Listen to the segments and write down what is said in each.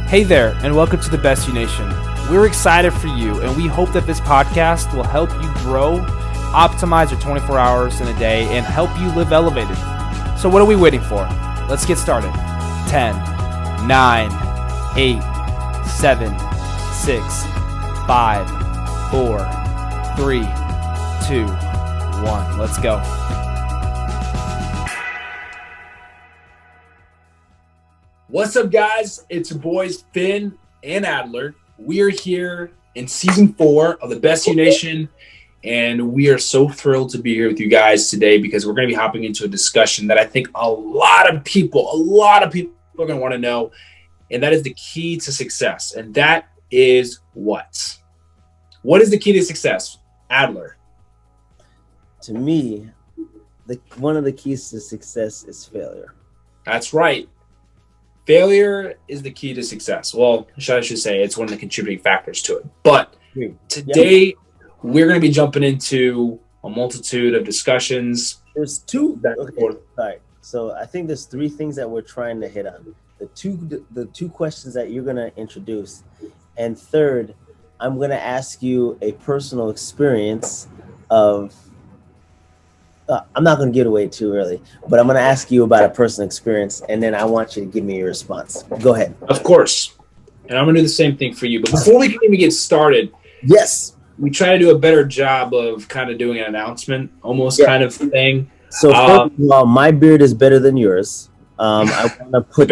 Hey there, and welcome to the Best You Nation. We're excited for you, and we hope that this podcast will help you grow, optimize your 24 hours in a day, and help you live elevated. So what are we waiting for? Let's get started. 10, 9, 8, 7, 6, 5, 4, 3, 2, 1. Let's go. What's up, guys? It's your boys Finn and Adler. We are here in season 4 of the Best You Nation, and we are so thrilled to be here with you guys today because we're going to be hopping into a discussion that I think a lot of people are going to want to know, and that is the key to success. And that is what? What is the key to success, Adler? To me, one of the keys to success is failure. That's right. Failure is the key to success. Well, I should say it's one of the contributing factors to it. But today, we're going to be jumping into a multitude of discussions. There's two. Okay. Sorry. So I think there's 3 things that we're trying to hit on. The two questions that you're going to introduce. And third, I'm going to ask you a personal experience of I'm not going to give it away too early, but I'm going to ask you about a personal experience, and then I want you to give me your response. Go ahead. Of course. And I'm going to do the same thing for you. But before we can even get started, yes, we try to do a better job of kind of doing an announcement, almost kind of thing. So first of all, my beard is better than yours. I want to put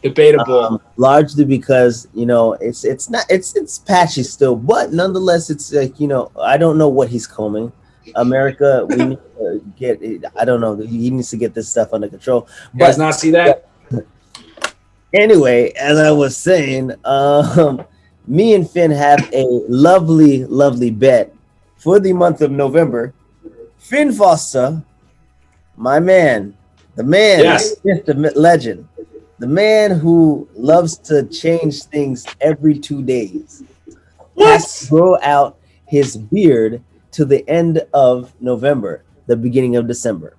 debatable. Largely because it's patchy still, but nonetheless, it's like I don't know what he's combing. America, we need to get. I don't know. He needs to get this stuff under control. You guys not see that? Anyway, as I was saying, me and Finn have a lovely, lovely bet for the month of November. Finn Foster, my man, the man, the legend, the man who loves to change things every 2 days, has to grow out his beard to the end of November, the beginning of December.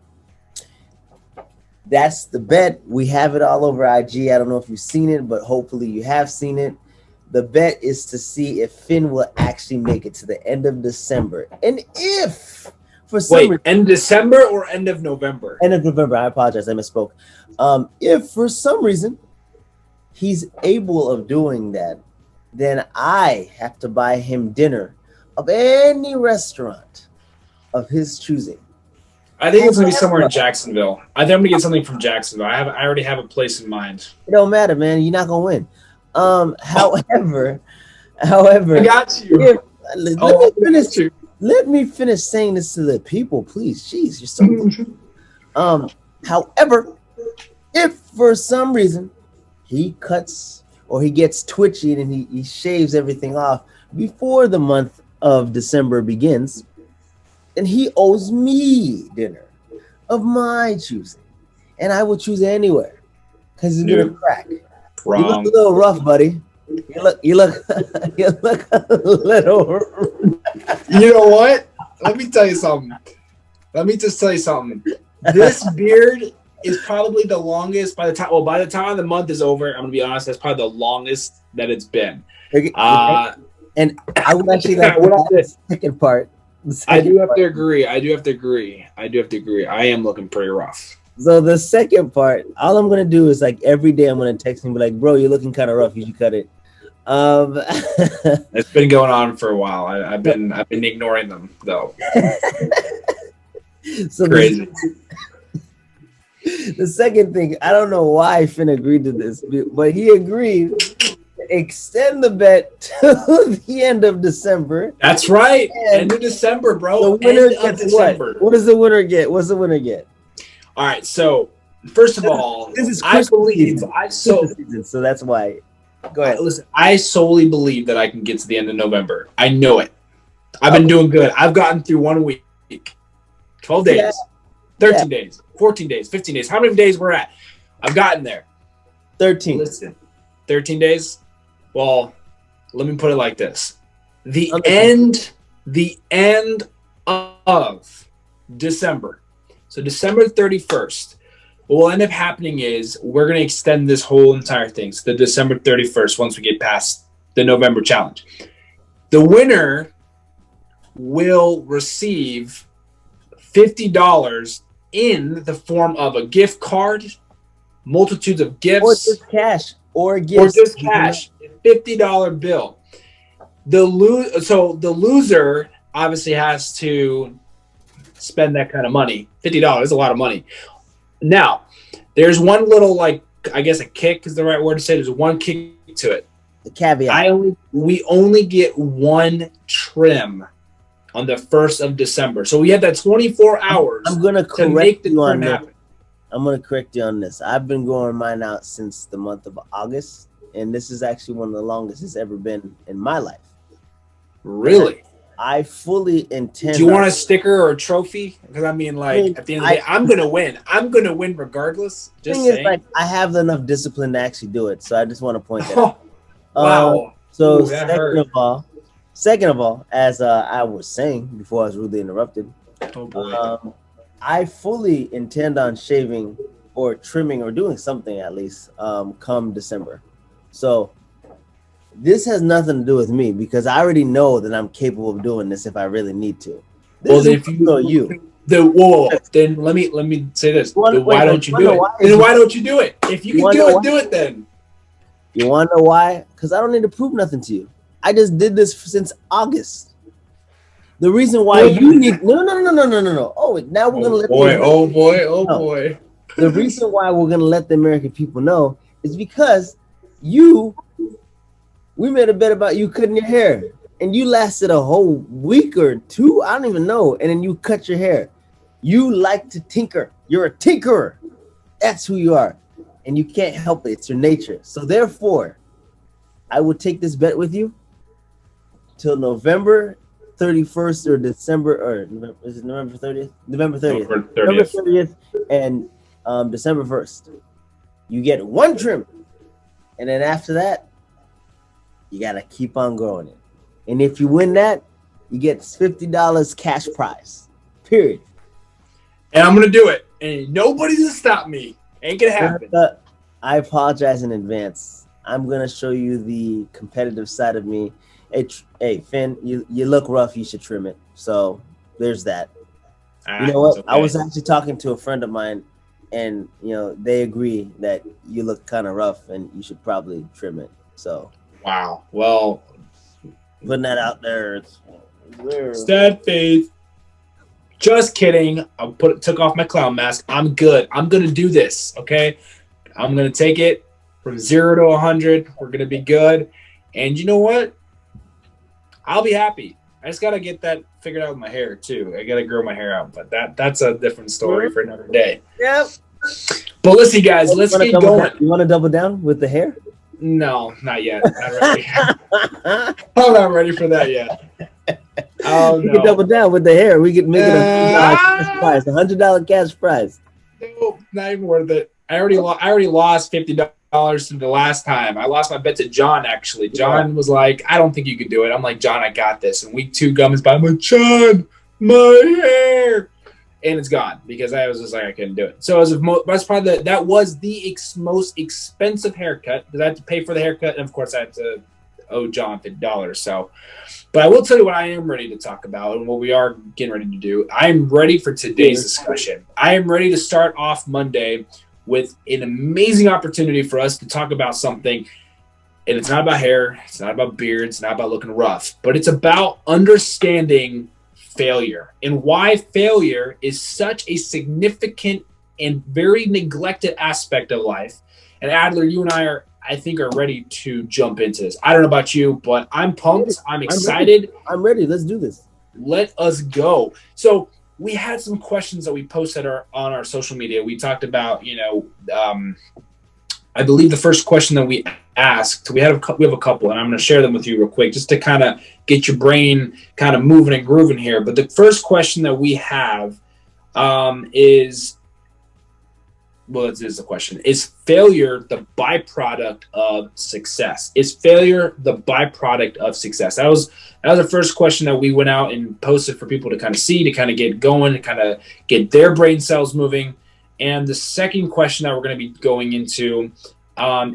That's the bet. We have it all over IG. I don't know if you've seen it, but hopefully you have seen it. The bet is to see if Finn will actually make it to the end of December. And if for some reason, end of December or end of November? End of November. I apologize. I misspoke. If for some reason he's able of doing that, then I have to buy him dinner of any restaurant of his choosing. I think it's going to be somewhere in Jacksonville. I think I'm going to get something from Jacksonville. I already have a place in mind. It don't matter, man. You're not going to win. However, I got you. Let me finish saying this to the people, please. Jeez, you're so however, if for some reason he cuts or he gets twitchy and he shaves everything off before the month of December begins, and he owes me dinner of my choosing, and I will choose anywhere because he's gonna crack. Wrong. You look a little rough, buddy. You look a little. You know what? Let me tell you something. Let me just tell you something. This beard is probably the longest by the time the month is over. I'm gonna be honest. That's probably the longest that it's been. And I would actually like the second part. I do have to agree. I am looking pretty rough. So the second part, all I'm gonna do is like every day I'm gonna text him, be like, "Bro, you're looking kind of rough. You should cut it." It's been going on for a while. I've been ignoring them though. So crazy. The second thing, I don't know why Finn agreed to this, but he agreed. Extend the bet to the end of December. That's right. End of December, bro. The winner gets what? What does the winner get? What's the winner get? All right. So first of all, this is season, so that's why. Go ahead. Listen, I solely believe that I can get to the end of November. I know it. I've been doing good. I've gotten through 1 week, 12 days, 13 days, 14 days, 15 days. How many days we're at? I've gotten there. 13. Listen, 13 days. Well, let me put it like this. The end of December. So December 31st, what will end up happening is we're going to extend this whole entire thing to the December 31st once we get past the November challenge. The winner will receive $50 in the form of a gift card, multitudes of gifts, or just cash, or gifts, or just cash, a $50 bill. The loser obviously has to spend that kind of money. $50 is a lot of money. Now, there's one little, like, I guess a kick is the right word to say. There's one kick to it. The caveat. We only get one trim on the 1st of December. So we have that 24 hours I'm gonna to make the trim this. happen. I'm going to correct you on this. I've been growing mine out since the month of August, and this is actually one of the longest it's ever been in my life. Really? I fully intend. Do you want a sticker or a trophy? Because I mean, like, at the end of the day, I'm gonna win. I'm gonna win regardless. Just saying. Is, like, I have enough discipline to actually do it, so I just want to point that out. Wow. So Ooh, second of all, as I was saying before I was rudely interrupted, oh boy. I fully intend on shaving or trimming or doing something at least come December. So this has nothing to do with me because I already know that I'm capable of doing this if I really need to. Well, then then let me say this. Why don't you do it? Why don't you do it? If you can do it then. You want to know why? Because I don't need to prove nothing to you. I just did this since August. The reason why you need no. Oh, now we're gonna let boy. The reason why we're gonna let the American people know is because we made a bet about you cutting your hair, and you lasted a whole week or two. I don't even know, and then you cut your hair. You like to tinker. You're a tinkerer. That's who you are, and you can't help it. It's your nature. So therefore, I will take this bet with you till November 31st or December, or is it November 30th? November 30th. November 30th and December 1st. You get one trim. And then after that, you got to keep on growing it. And if you win that, you get $50 cash prize. Period. And I'm going to do it. And nobody's going to stop me. Ain't going to happen. I apologize in advance. I'm going to show you the competitive side of me. Hey, Finn, you look rough. You should trim it. So there's that. You know what? Okay. I was actually talking to a friend of mine, and they agree that you look kind of rough, and you should probably trim it. So. Wow. Well, putting that out there. Sad faith. Just kidding. I took off my clown mask. I'm good. I'm gonna do this. Okay. I'm gonna take it from 0 to 100. We're gonna be good. And you know what? I'll be happy. I just gotta get that figured out with my hair too. I gotta grow my hair out, but that's a different story for another day. Yep. But listen, guys, let's get going. You want to double down with the hair? No, not yet. Not ready. I'm not ready for that yet. Oh, we can double down with the hair. We can make it $100 cash prize. No, not even worth it. I already lost $50 to the last time. I lost my bet to John, actually. John was like, I don't think you could do it. I'm like, John, I got this. And week 2 comes by. I'm like, John, my hair. And it's gone because I was just like, I couldn't do it. So that was the most expensive haircut because I had to pay for the haircut. And of course I had to owe John $50. So, but I will tell you what I am ready to talk about and what we are getting ready to do. I am ready for today's discussion. I am ready to start off Monday with an amazing opportunity for us to talk about something. And it's not about hair. It's not about beards. It's not about looking rough, but it's about understanding failure and why failure is such a significant and very neglected aspect of life. And Adler, you and I think are ready to jump into this. I don't know about you, but I'm pumped. I'm excited. I'm ready. Let's do this. Let us go. So we had some questions that we posted on our social media. We talked about, I believe the first question that we asked, we have a couple, and I'm going to share them with you real quick just to kind of get your brain kind of moving and grooving here. But the first question that we have is the question. Is failure the byproduct of success? Is failure the byproduct of success? That was the first question that we went out and posted for people to kind of see, to kind of get going, to kind of get their brain cells moving. And the second question that we're going to be going into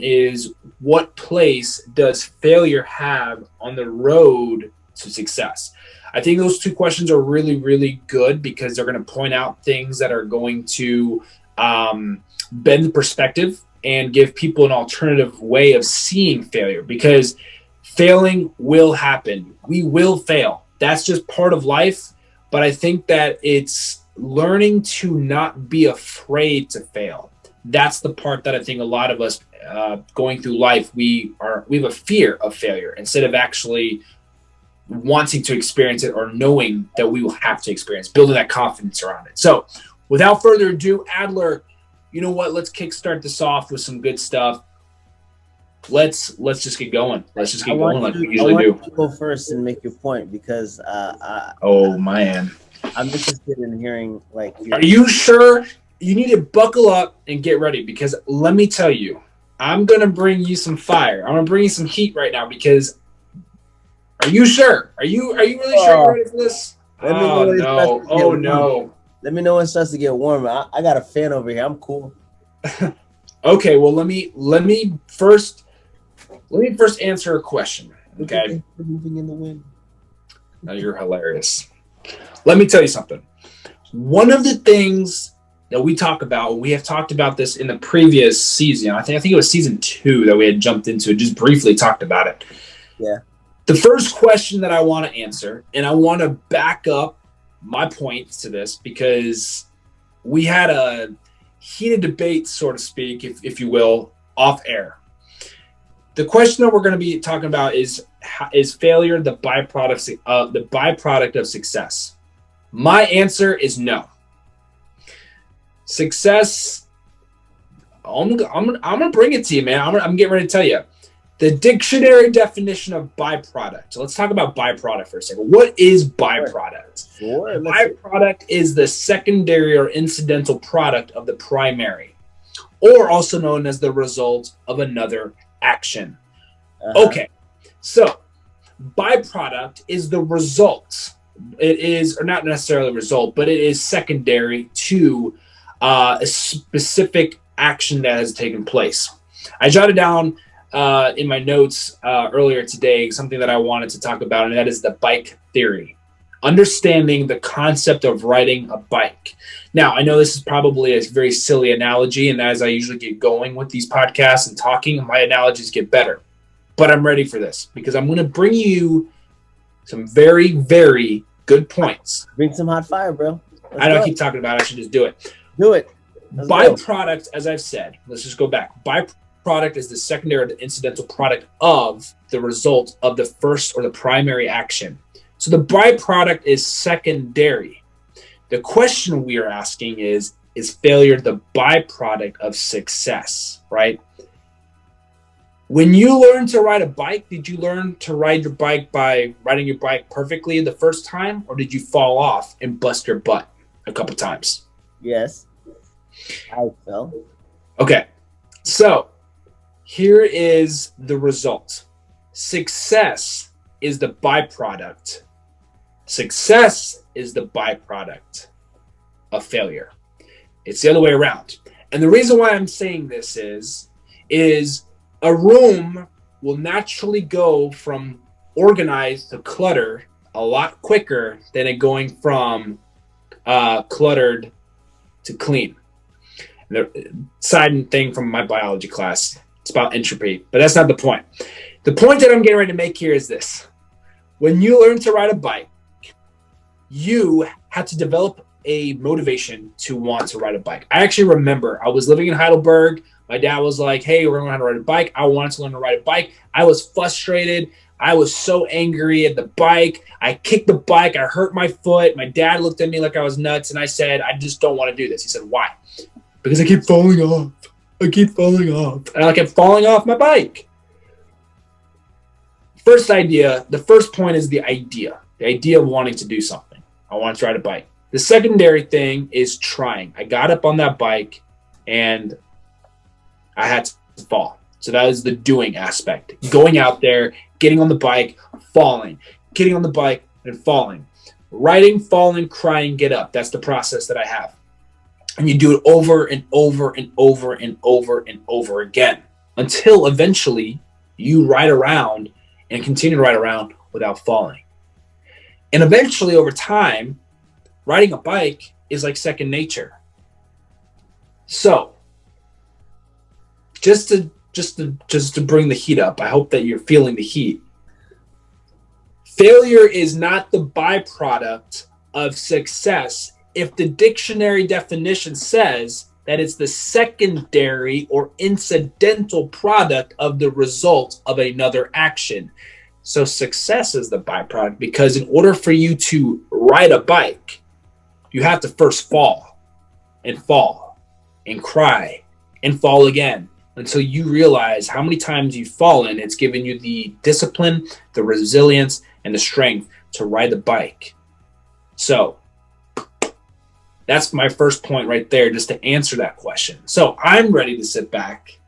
is, what place does failure have on the road to success? I think those two questions are really, really good because they're going to point out things that are going to bend the perspective and give people an alternative way of seeing failure, because failing will happen. We will fail. That's just part of life. But I think that it's learning to not be afraid to fail. That's the part that I think a lot of us going through life, we have a fear of failure instead of actually wanting to experience it or knowing that we will have to experience, building that confidence around it. So without further ado, Adler, you know what? Let's kickstart this off with some good stuff. Let's just get going. Let's just get going like we usually do. You go first and make your point because man, I'm interested in hearing like. Are you sure? You need to buckle up and get ready, because let me tell you, I'm gonna bring you some fire. I'm gonna bring you some heat right now. Because are you sure? Are you really sure you're ready for this? Oh no! Let me know when it starts to get warmer. I got a fan over here. I'm cool. Okay, well let me first answer a question. Okay. Moving in the wind. Now you're hilarious. Let me tell you something. One of the things that we talk about, we have talked about this in the previous season. I think it was season 2 that we had jumped into, just briefly talked about it. Yeah. The first question that I want to answer, and I want to back up my points to this, because we had a heated debate, so to speak, if you will, off air. The question that we're going to be talking about is failure the byproduct of success? My answer is no. Success, I'm gonna bring it to you, man. I'm getting ready to tell you. The dictionary definition of byproduct. So let's talk about byproduct for a second. What is byproduct? Sure. Byproduct is the secondary or incidental product of the primary, or also known as the result of another action. Okay, so byproduct is the result. It is, or not necessarily a result, but it is secondary to a specific action that has taken place. I jotted down in my notes earlier today something that I wanted to talk about, and that is the bike theory. Understanding the concept of riding a bike. Now, I know this is probably a very silly analogy, and as I usually get going with these podcasts and talking, my analogies get better. But I'm ready for this because I'm going to bring you some very, very good points. Bring some hot fire, bro. I know I keep talking about it. I should just do it. Do it. Byproduct, as I've said, let's just go back. Byproduct is the secondary or the incidental product of the result of the first or the primary action. So the byproduct is secondary. The question we are asking is failure the byproduct of success, right? When you learn to ride a bike, did you learn to ride your bike by riding your bike perfectly the first time, or did you fall off and bust your butt a couple times? Yes. I fell. Okay. So here is the result. Success is the byproduct. Success is the byproduct of failure. It's the other way around. And the reason why I'm saying this is a room will naturally go from organized to clutter a lot quicker than it going from cluttered to clean. The side thing from my biology class, it's about entropy, but that's not the point. The point that I'm getting ready to make here is this. When you learn to ride a bike, you have to develop a motivation to want to ride a bike. I actually remember I was living in Heidelberg. My dad was like, hey, we're going to learn how to ride a bike. I wanted to learn to ride a bike. I was frustrated. I was so angry at the bike. I kicked the bike. I hurt my foot. My dad looked at me like I was nuts. And I said, I just don't want to do this. He said, why? Because I keep falling off. And I kept falling off my bike. The first point is the idea of wanting to do something. I want to ride a bike. The secondary thing is trying. I got up on that bike and I had to fall. So that is the doing aspect. Going out there, getting on the bike, falling. Getting on the bike and falling. Riding, falling, crying, get up. That's the process that I have. And you do it over and over and over and over and over again until eventually you ride around and continue to ride around without falling. And eventually, over time, riding a bike is like second nature. So, just to bring the heat up, I hope that you're feeling the heat. Failure is not the byproduct of success if the dictionary definition says that it's the secondary or incidental product of the result of another action. So success is the byproduct, because in order for you to ride a bike, you have to first fall and cry and fall again until you realize how many times you've fallen. It's given you the discipline, the resilience, and the strength to ride the bike. So that's my first point right there, just to answer that question. So I'm ready to sit back.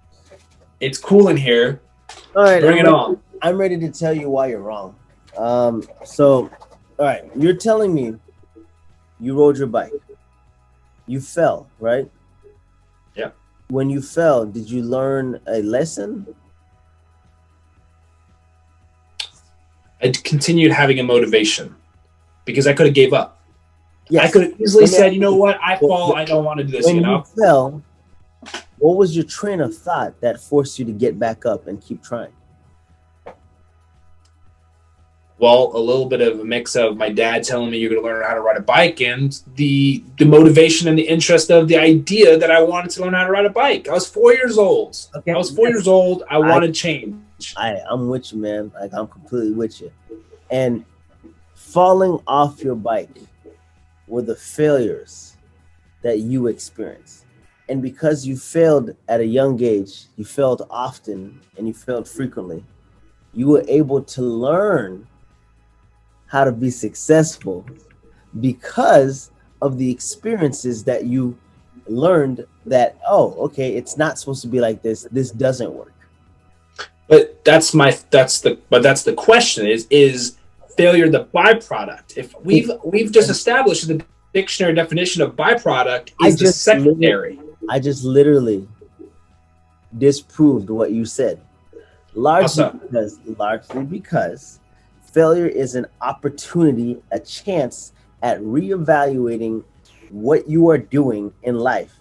It's cool in here. All right, bring it on. I'm ready to tell you why you're wrong. All right, you're telling me you rode your bike. You fell, right? Yeah. When you fell, did you learn a lesson? I continued having a motivation because I could have gave up. Yes. I could have easily said, you know what, I fall, I don't want to do this. When you fell, what was your train of thought that forced you to get back up and keep trying? Well, a little bit of a mix of my dad telling me you're going to learn how to ride a bike, and the motivation and the interest of the idea that I wanted to learn how to ride a bike. I was 4 years old. Okay. I was 4 years old. I wanted change. I'm with you, man. Like, I'm completely with you. And falling off your bike were the failures that you experienced. And because you failed at a young age, you failed often and you failed frequently, you were able to learn how to be successful because of the experiences that you learned that, oh, okay, it's not supposed to be like this. This doesn't work. But that's the question is failure the byproduct? If we've just established the dictionary definition of byproduct is the secondary. I just literally disproved what you said. Largely because failure is an opportunity, a chance at reevaluating what you are doing in life.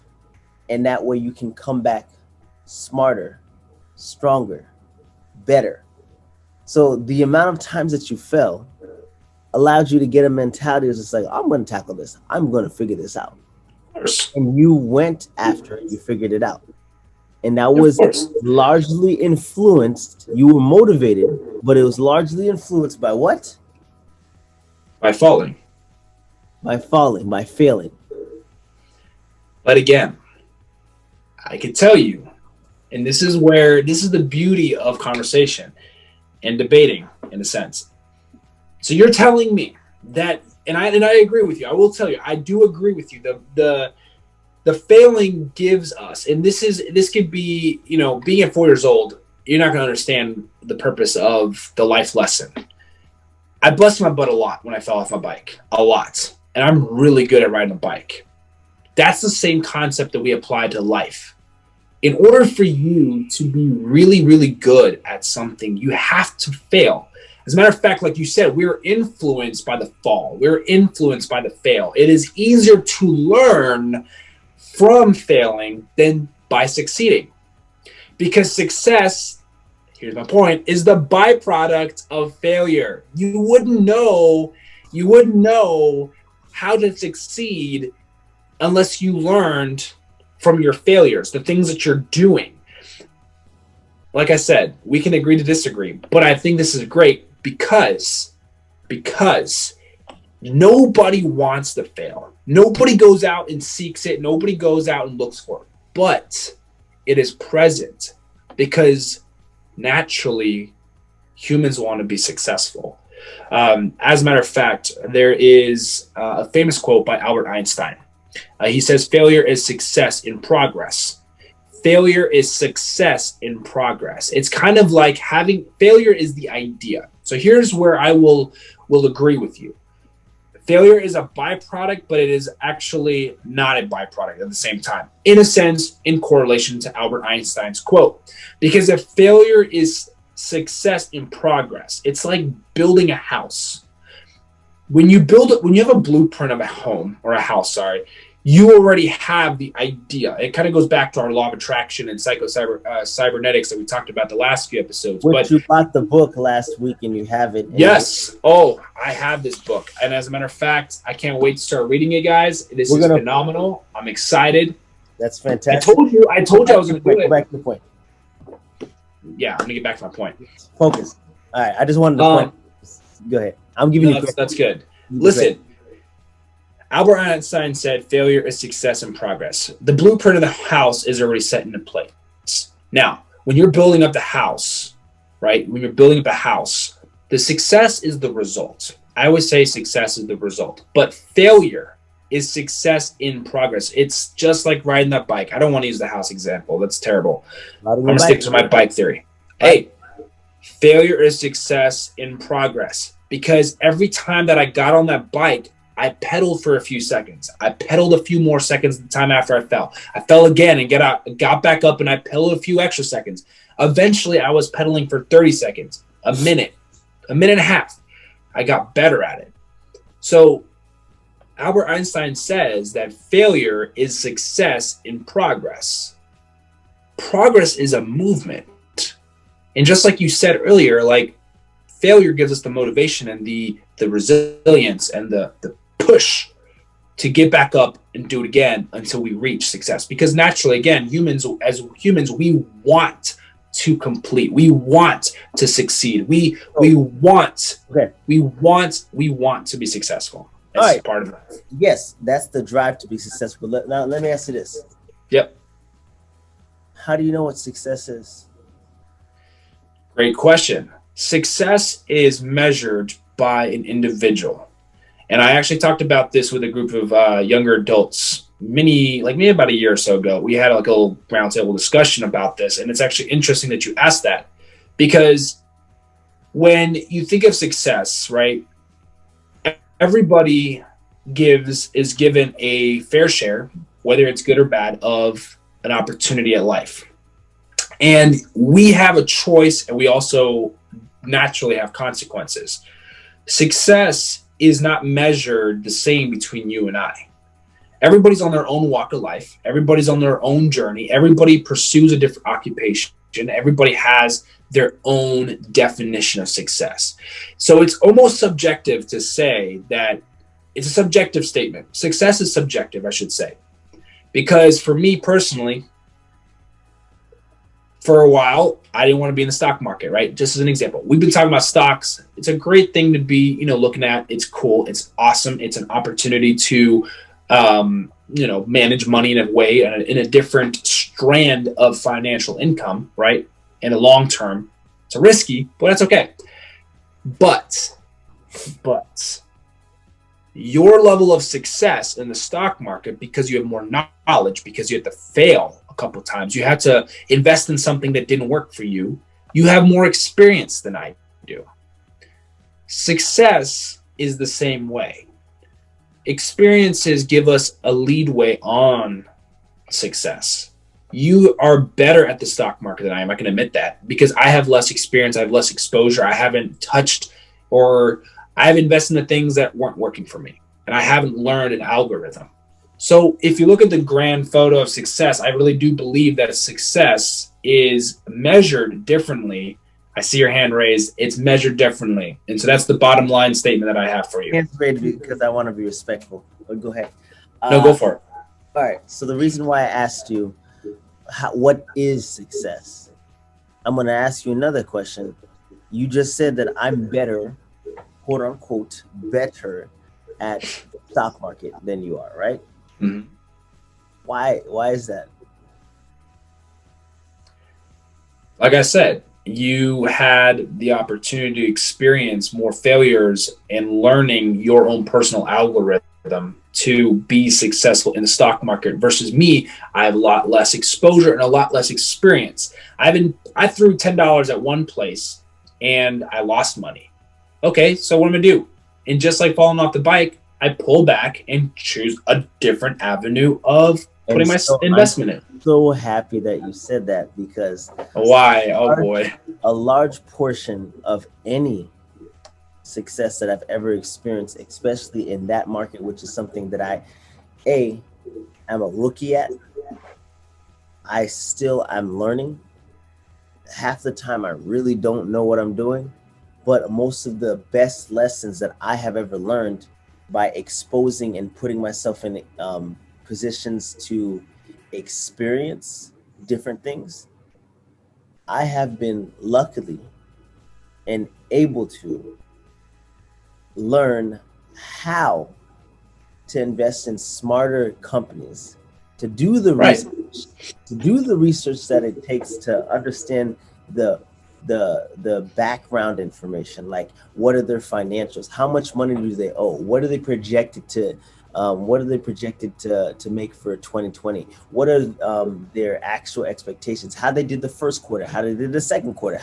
And that way you can come back smarter, stronger, better. So the amount of times that you fell allowed you to get a mentality that's just like, I'm going to tackle this. I'm going to figure this out. And you went after it. You figured it out. And that was largely influenced. You were motivated, but it was largely influenced by what? By falling. By failing. But again, I could tell you, and this is the beauty of conversation and debating, in a sense. So you're telling me that, and I agree with you. I will tell you, I do agree with you. The failing gives us, and this could be, being at 4 years old, you're not going to understand the purpose of the life lesson. I busted my butt a lot when I fell off my bike, a lot. And I'm really good at riding a bike. That's the same concept that we apply to life. In order for you to be really, really good at something, you have to fail. As a matter of fact, like you said, we're influenced by the fall. We're influenced by the fail. It is easier to learn from failing than by succeeding. Because success, here's my point, is the byproduct of failure. You wouldn't know how to succeed unless you learned from your failures, the things that you're doing. Like I said, we can agree to disagree, but I think this is great because nobody wants to fail. Nobody goes out and seeks it. Nobody goes out and looks for it. But it is present because naturally humans want to be successful. As a matter of fact, there is a famous quote by Albert Einstein. He says, failure is success in progress. Failure is success in progress. It's kind of like failure is the idea. So here's where I will agree with you. Failure is a byproduct, but it is actually not a byproduct at the same time. In a sense, in correlation to Albert Einstein's quote. Because if failure is success in progress, it's like building a house. When you have a blueprint of a home or a house, you already have the idea. It kind of goes back to our law of attraction and cybernetics that we talked about the last few episodes. But you bought the book last week and you have it. Yes. Oh, I have this book. And as a matter of fact, I can't wait to start reading it, guys. This is phenomenal. I'm excited. That's fantastic. I told you I was going to do it. Go back to the point. Yeah, I'm going to get back to my point. Focus. All right. I just wanted to point. Go ahead. I'm giving you. That's good. Listen. Albert Einstein said failure is success in progress. The blueprint of the house is already set into place. Now, when you're building up the house, right? When you're building up a house, the success is the result. I always say success is the result, but failure is success in progress. It's just like riding that bike. I don't want to use the house example. That's terrible. I'm going to stick to my bike theory. Hey, failure is success in progress, because every time that I got on that bike, I pedaled for a few seconds. I pedaled a few more seconds the time after I fell. I fell again and got back up, and I pedaled a few extra seconds. Eventually, I was pedaling for 30 seconds, a minute and a half. I got better at it. So Albert Einstein says that failure is success in progress. Progress is a movement. And just like you said earlier, like, failure gives us the motivation and the resilience and the push to get back up and do it again until we reach success. Because naturally, again, as humans, we want to complete. We want to succeed. We want to be successful. That's part of it. Yes, that's the drive to be successful. Now, let me ask you this. Yep. How do you know what success is? Great question. Success is measured by an individual. And I actually talked about this with a group of younger adults maybe about a year or so ago. We had like a little roundtable discussion about this. And it's actually interesting that you asked that, because when you think of success, right, everybody is given a fair share, whether it's good or bad, of an opportunity at life. And we have a choice, and we also naturally have consequences. Success is not measured the same between you and I. Everybody's on their own walk of life. Everybody's on their own journey. Everybody pursues a different occupation. Everybody has their own definition of success. So it's almost subjective to say that it's a subjective statement. Success is subjective, I should say. Because for me personally, for a while, I didn't want to be in the stock market, right? Just as an example, we've been talking about stocks. It's a great thing to be, looking at. It's cool. It's awesome. It's an opportunity to, manage money in a way, in a different strand of financial income, right? In a long term, it's risky, but that's okay. But your level of success in the stock market, because you have more knowledge, because you have to fail a couple of times, you had to invest in something that didn't work for you, you have more experience than I do. Success is the same way. Experiences give us a leadway on success. You are better at the stock market than I am. I can admit that, because I have less experience. I have less exposure. I haven't touched, or I've invested in the things that weren't working for me, and I haven't learned an algorithm. So if you look at the grand photo of success, I really do believe that success is measured differently. I see your hand raised. It's measured differently. And so that's the bottom line statement that I have for you. It's great because I want to be respectful. But go ahead. No, go for it. All right. So the reason why I asked you, what is success? I'm going to ask you another question. You just said that I'm better, quote unquote, better at the stock market than you are, right? Mm-hmm. Why is that? Like I said, you had the opportunity to experience more failures and learning your own personal algorithm to be successful in the stock market versus me. I have a lot less exposure and a lot less experience. I threw $10 at one place and I lost money. Okay, so what am I gonna do? And just like falling off the bike, I pull back and choose a different avenue of putting my investment in. I'm so happy that you said that, because why? Oh boy. A large portion of any success that I've ever experienced, especially in that market, which is something that I'm a rookie at. I'm learning. Half the time I really don't know what I'm doing, but most of the best lessons that I have ever learned by exposing and putting myself in positions to experience different things, I have been luckily and able to learn how to invest in smarter companies, to do the research that it takes to understand the background information, like what are their financials, how much money do they owe, what are they projected to make for 2020, what are their actual expectations, how they did the first quarter, how they did the second quarter,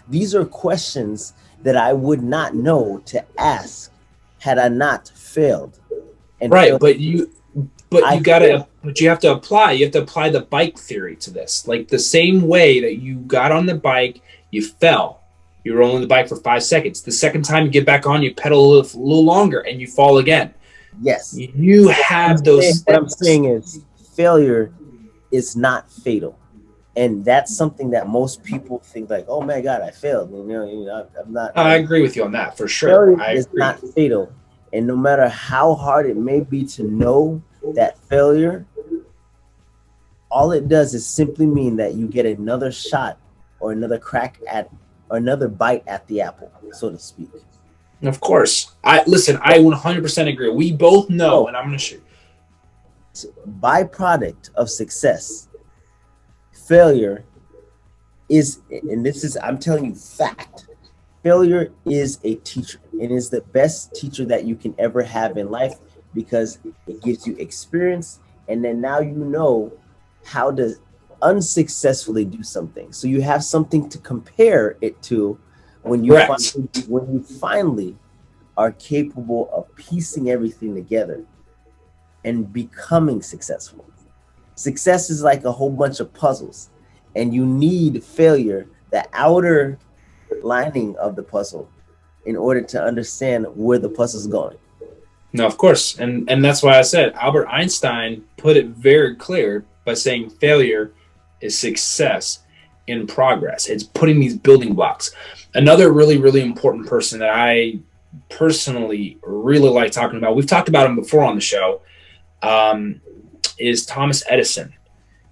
these are questions that I would not know to ask had I not failed. And right, but you have to apply the bike theory to this. Like the same way that you got on the bike, you fell, you were on the bike for 5 seconds. The second time you get back on, you pedal a little longer and you fall again. Yes. You have those. What I'm saying is failure is not fatal. And that's something that most people think like, oh my God, I failed. I'm not. I agree with you on that for sure. Failure is not fatal. And no matter how hard it may be to know that failure, all it does is simply mean that you get another shot or another crack at, or another bite at the apple, so to speak. Of course. I 100% agree. We both know, and I'm going to shoot. Byproduct of success, failure is, and this is, I'm telling you fact, failure is a teacher. It is the best teacher that you can ever have in life, because it gives you experience, and then now you know how to unsuccessfully do something. So you have something to compare it to when you finally are capable of piecing everything together and becoming successful. Success is like a whole bunch of puzzles, and you need failure, the outer lining of the puzzle, in order to understand where the puzzle's going. No, of course. And that's why I said Albert Einstein put it very clear by saying failure is success in progress. It's putting these building blocks. Another really, really important person that I personally really like talking about, we've talked about him before on the show, is Thomas Edison.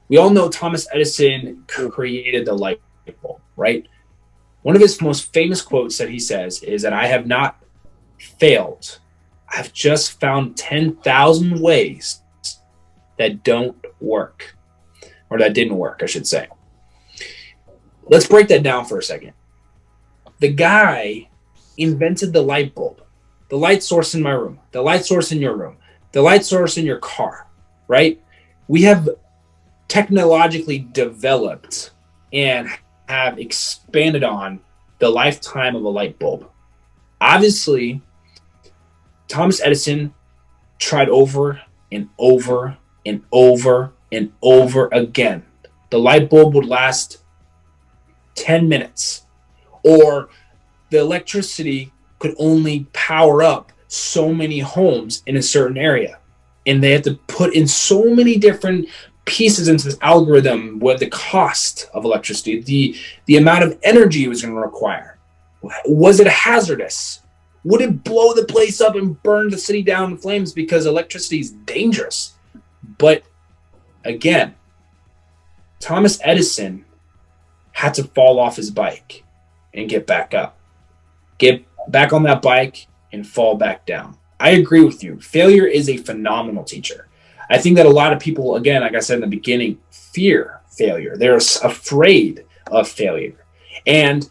We all know Thomas Edison created the light bulb, right? One of his most famous quotes that he says is that I have not failed. I've just found 10,000 ways that don't work, or that didn't work, I should say. Let's break that down for a second. The guy invented the light bulb, the light source in my room, the light source in your room, the light source in your car, right? We have technologically developed and have expanded on the lifetime of a light bulb. Obviously, Thomas Edison tried over and over and over and over again. The light bulb would last 10 minutes, or the electricity could only power up so many homes in a certain area. And they had to put in so many different pieces into this algorithm with the cost of electricity, the amount of energy it was going to require. Was it hazardous? Would it blow the place up and burn the city down in flames because electricity is dangerous? But again, Thomas Edison had to fall off his bike and get back up. Get back on that bike and fall back down. I agree with you. Failure is a phenomenal teacher. I think that a lot of people, again, like I said in the beginning, fear failure. They're afraid of failure. And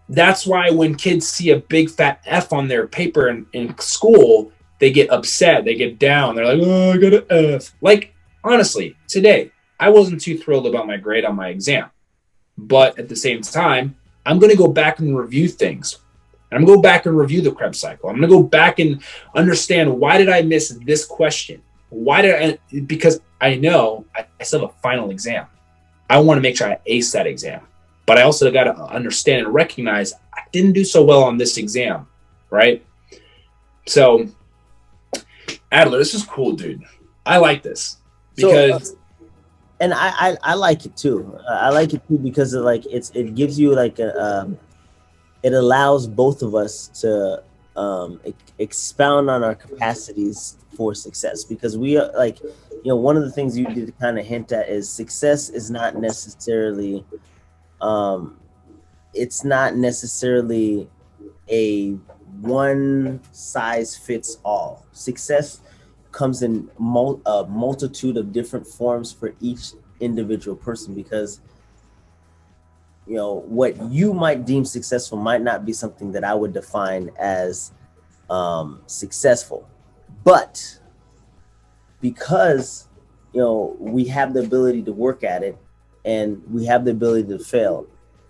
that's why when kids see a big fat F on their paper in school, they get upset. They get down. They're like, oh, I got an F. Like, honestly, today, I wasn't too thrilled about my grade on my exam. But at the same time, I'm going to go back and review things. And I'm going to go back and review the Krebs cycle. I'm going to go back and understand, why did I miss this question? Because I know I still have a final exam. I want to make sure I ace that exam. But I also got to understand and recognize I didn't do so well on this exam, right? So, Adler, this is cool, dude. I like this because, and I like it too. I like it too because it gives you like it allows both of us to expound on our capacities for success, because we are one of the things you did kind of hint at is success is not necessarily it's not necessarily a one size fits all. Success comes in a multitude of different forms for each individual person, because what you might deem successful might not be something that I would define as successful. But because we have the ability to work at it, and we have the ability to fail,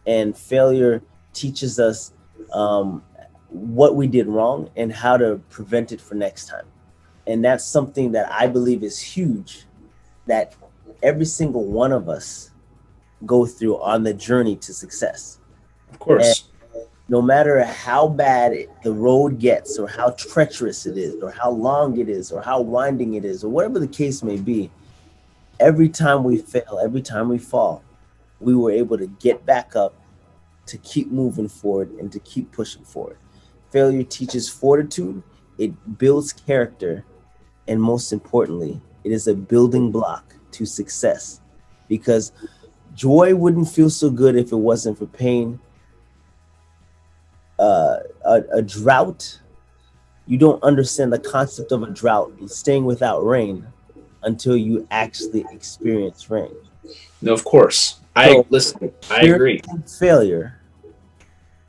and failure teaches us what we did wrong and how to prevent it for next time. And that's something that I believe is huge, that every single one of us go through on the journey to success. Of course. And no matter how bad the road gets, or how treacherous it is, or how long it is, or how winding it is, or whatever the case may be, every time we fail, every time we fall, we were able to get back up, to keep moving forward, and to keep pushing forward. Failure teaches fortitude, it builds character, and most importantly, it is a building block to success, because joy wouldn't feel so good if it wasn't for pain. A drought, you don't understand the concept of a drought, staying without rain, until you actually experience rain. No, of course. I agree. Failure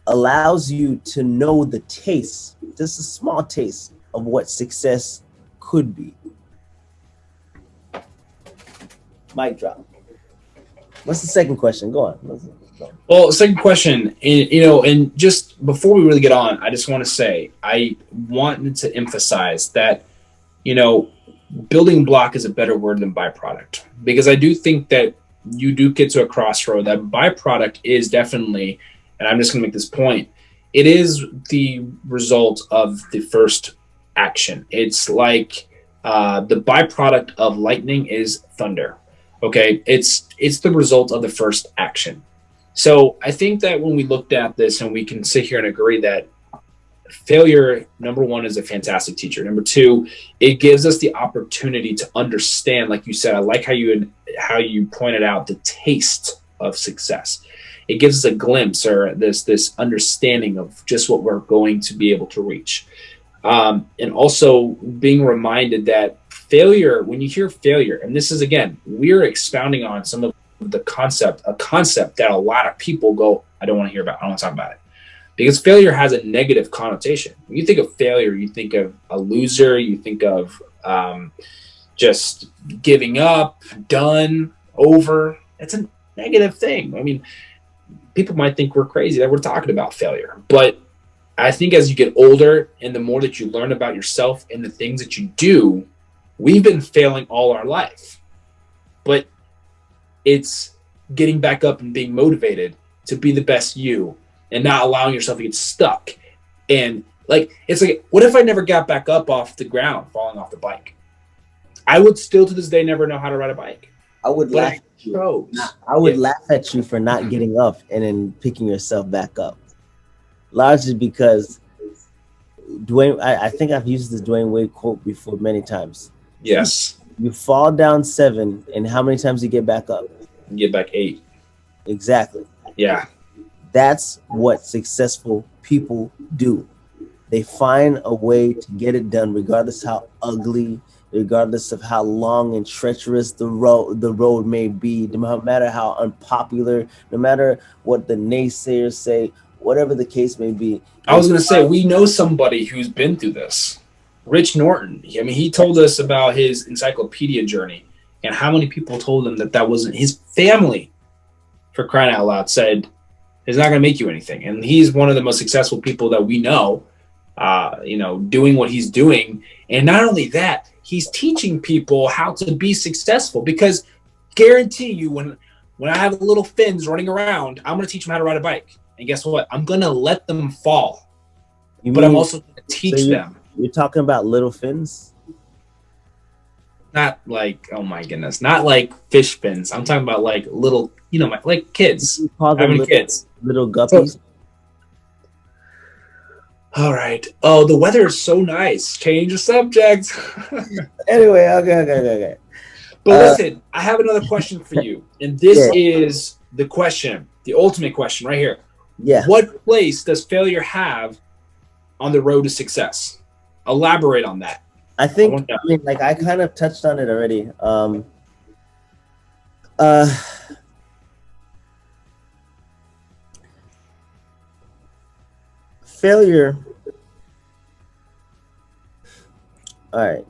allows you to know the taste, just a small taste of what success could be. Mic drop. What's the second question? Go on. Well, second question, and just before we really get on, I just want to say, I wanted to emphasize that, building block is a better word than byproduct, because I do think that you do get to a crossroad. That byproduct is definitely, and I'm just going to make this point, it is the result of the first action. It's like the byproduct of lightning is thunder. Okay, it's the result of the first action. So I think that when we looked at this, and we can sit here and agree that failure, number one, is a fantastic teacher. Number two, it gives us the opportunity to understand, like you said, I like how you pointed out the taste of success. It gives us a glimpse, or this understanding of just what we're going to be able to reach. And also being reminded that failure, when you hear failure, and this is, again, we're expounding on some of a concept that a lot of people go, I don't want to hear about, I don't want to talk about it. Because failure has a negative connotation. When you think of failure, you think of a loser, you think of just giving up, done, over. It's a negative thing. I mean, people might think we're crazy that we're talking about failure. But I think as you get older, and the more that you learn about yourself and the things that you do, we've been failing all our life. But it's getting back up and being motivated to be the best you, and not allowing yourself to get stuck. And it's like, what if I never got back up off the ground, falling off the bike? I would still to this day never know how to ride a bike. I would laugh at you. I would laugh at you for not getting up and then picking yourself back up. Largely because Dwayne, I think I've used this Dwayne Wade quote before many times. Yes. You fall down 7, and how many times do you get back up? You get back 8. Exactly. Yeah. That's what successful people do. They find a way to get it done, regardless how ugly, regardless of how long and treacherous the road may be, no matter how unpopular, no matter what the naysayers say, whatever the case may be. I was going to say, we know somebody who's been through this. Rich Norton. I mean, he told us about his encyclopedia journey, and how many people told him that wasn't his family, for crying out loud, said, It's not going to make you anything. And he's one of the most successful people that we know, doing what he's doing. And not only that, he's teaching people how to be successful, because guarantee you when I have little fins running around, I'm going to teach them how to ride a bike. And guess what? I'm going to let them fall. But I'm also going to teach them. You're talking about little fins? Not like, oh my goodness, not like fish fins. I'm talking about like little, like kids. You call them having little, kids. Little guppies? All right. Oh, the weather is so nice. Change the subject. Anyway, okay. But listen, I have another question for you. And this is the question, the ultimate question right here. Yeah. What place does failure have on the road to success? Elaborate on that. I think, I kind of touched on it already. Failure. All right.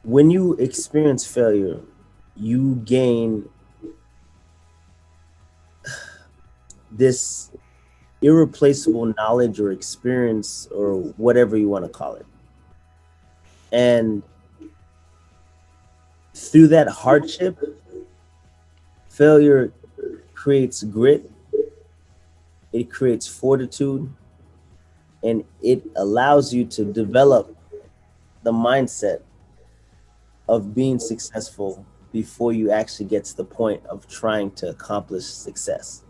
When you experience failure, you gain this irreplaceable knowledge or experience or whatever you want to call it. And through that hardship, failure creates grit, it creates fortitude, and it allows you to develop the mindset of being successful before you actually get to the point of trying to accomplish success.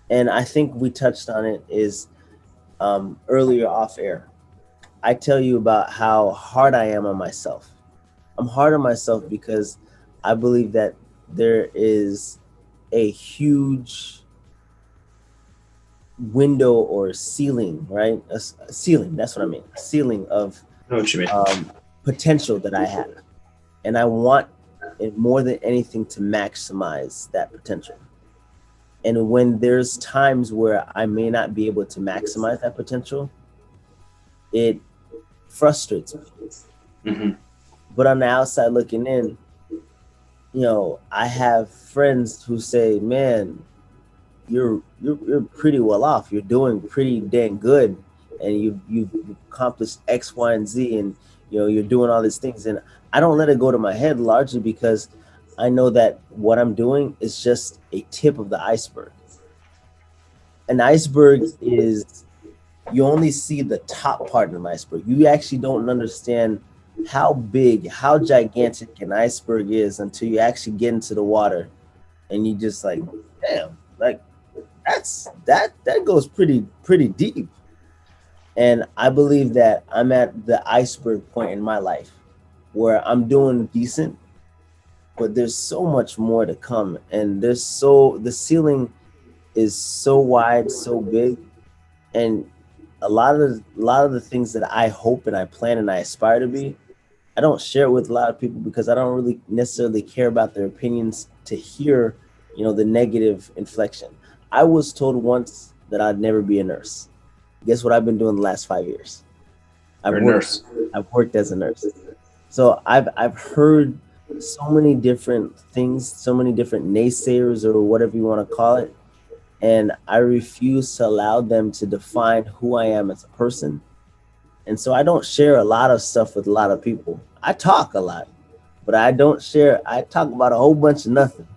And I think we touched on it is earlier off air. I tell you about how hard I am on myself. I'm hard on myself because I believe that there is a huge window or ceiling, right? A ceiling, that's what I mean. A ceiling of I know what you mean. Potential that I have. And I want it more than anything to maximize that potential. And when there's times where I may not be able to maximize that potential, it frustrates me. Mm-hmm. But on the outside looking in, I have friends who say, man, you're pretty well off. You're doing pretty dang good. And you've accomplished X, Y, and Z, and you're doing all these things. And I don't let it go to my head, largely because I know that what I'm doing is just a tip of the iceberg. An iceberg is, you only see the top part of an iceberg. You actually don't understand how big, how gigantic an iceberg is until you actually get into the water, and you just like, damn, like that goes pretty deep. And I believe that I'm at the iceberg point in my life where I'm doing decent, but there's so much more to come. And the ceiling is so wide, so big. And a lot of the things that I hope and I plan and I aspire to be, I don't share it with a lot of people because I don't really necessarily care about their opinions to hear, the negative inflection. I was told once that I'd never be a nurse. Guess what I've been doing the last 5 years? I've worked as a nurse. So I've heard so many different things, so many different naysayers or whatever you want to call it. And I refuse to allow them to define who I am as a person. And so I don't share a lot of stuff with a lot of people. I talk a lot, but I don't share. I talk about a whole bunch of nothing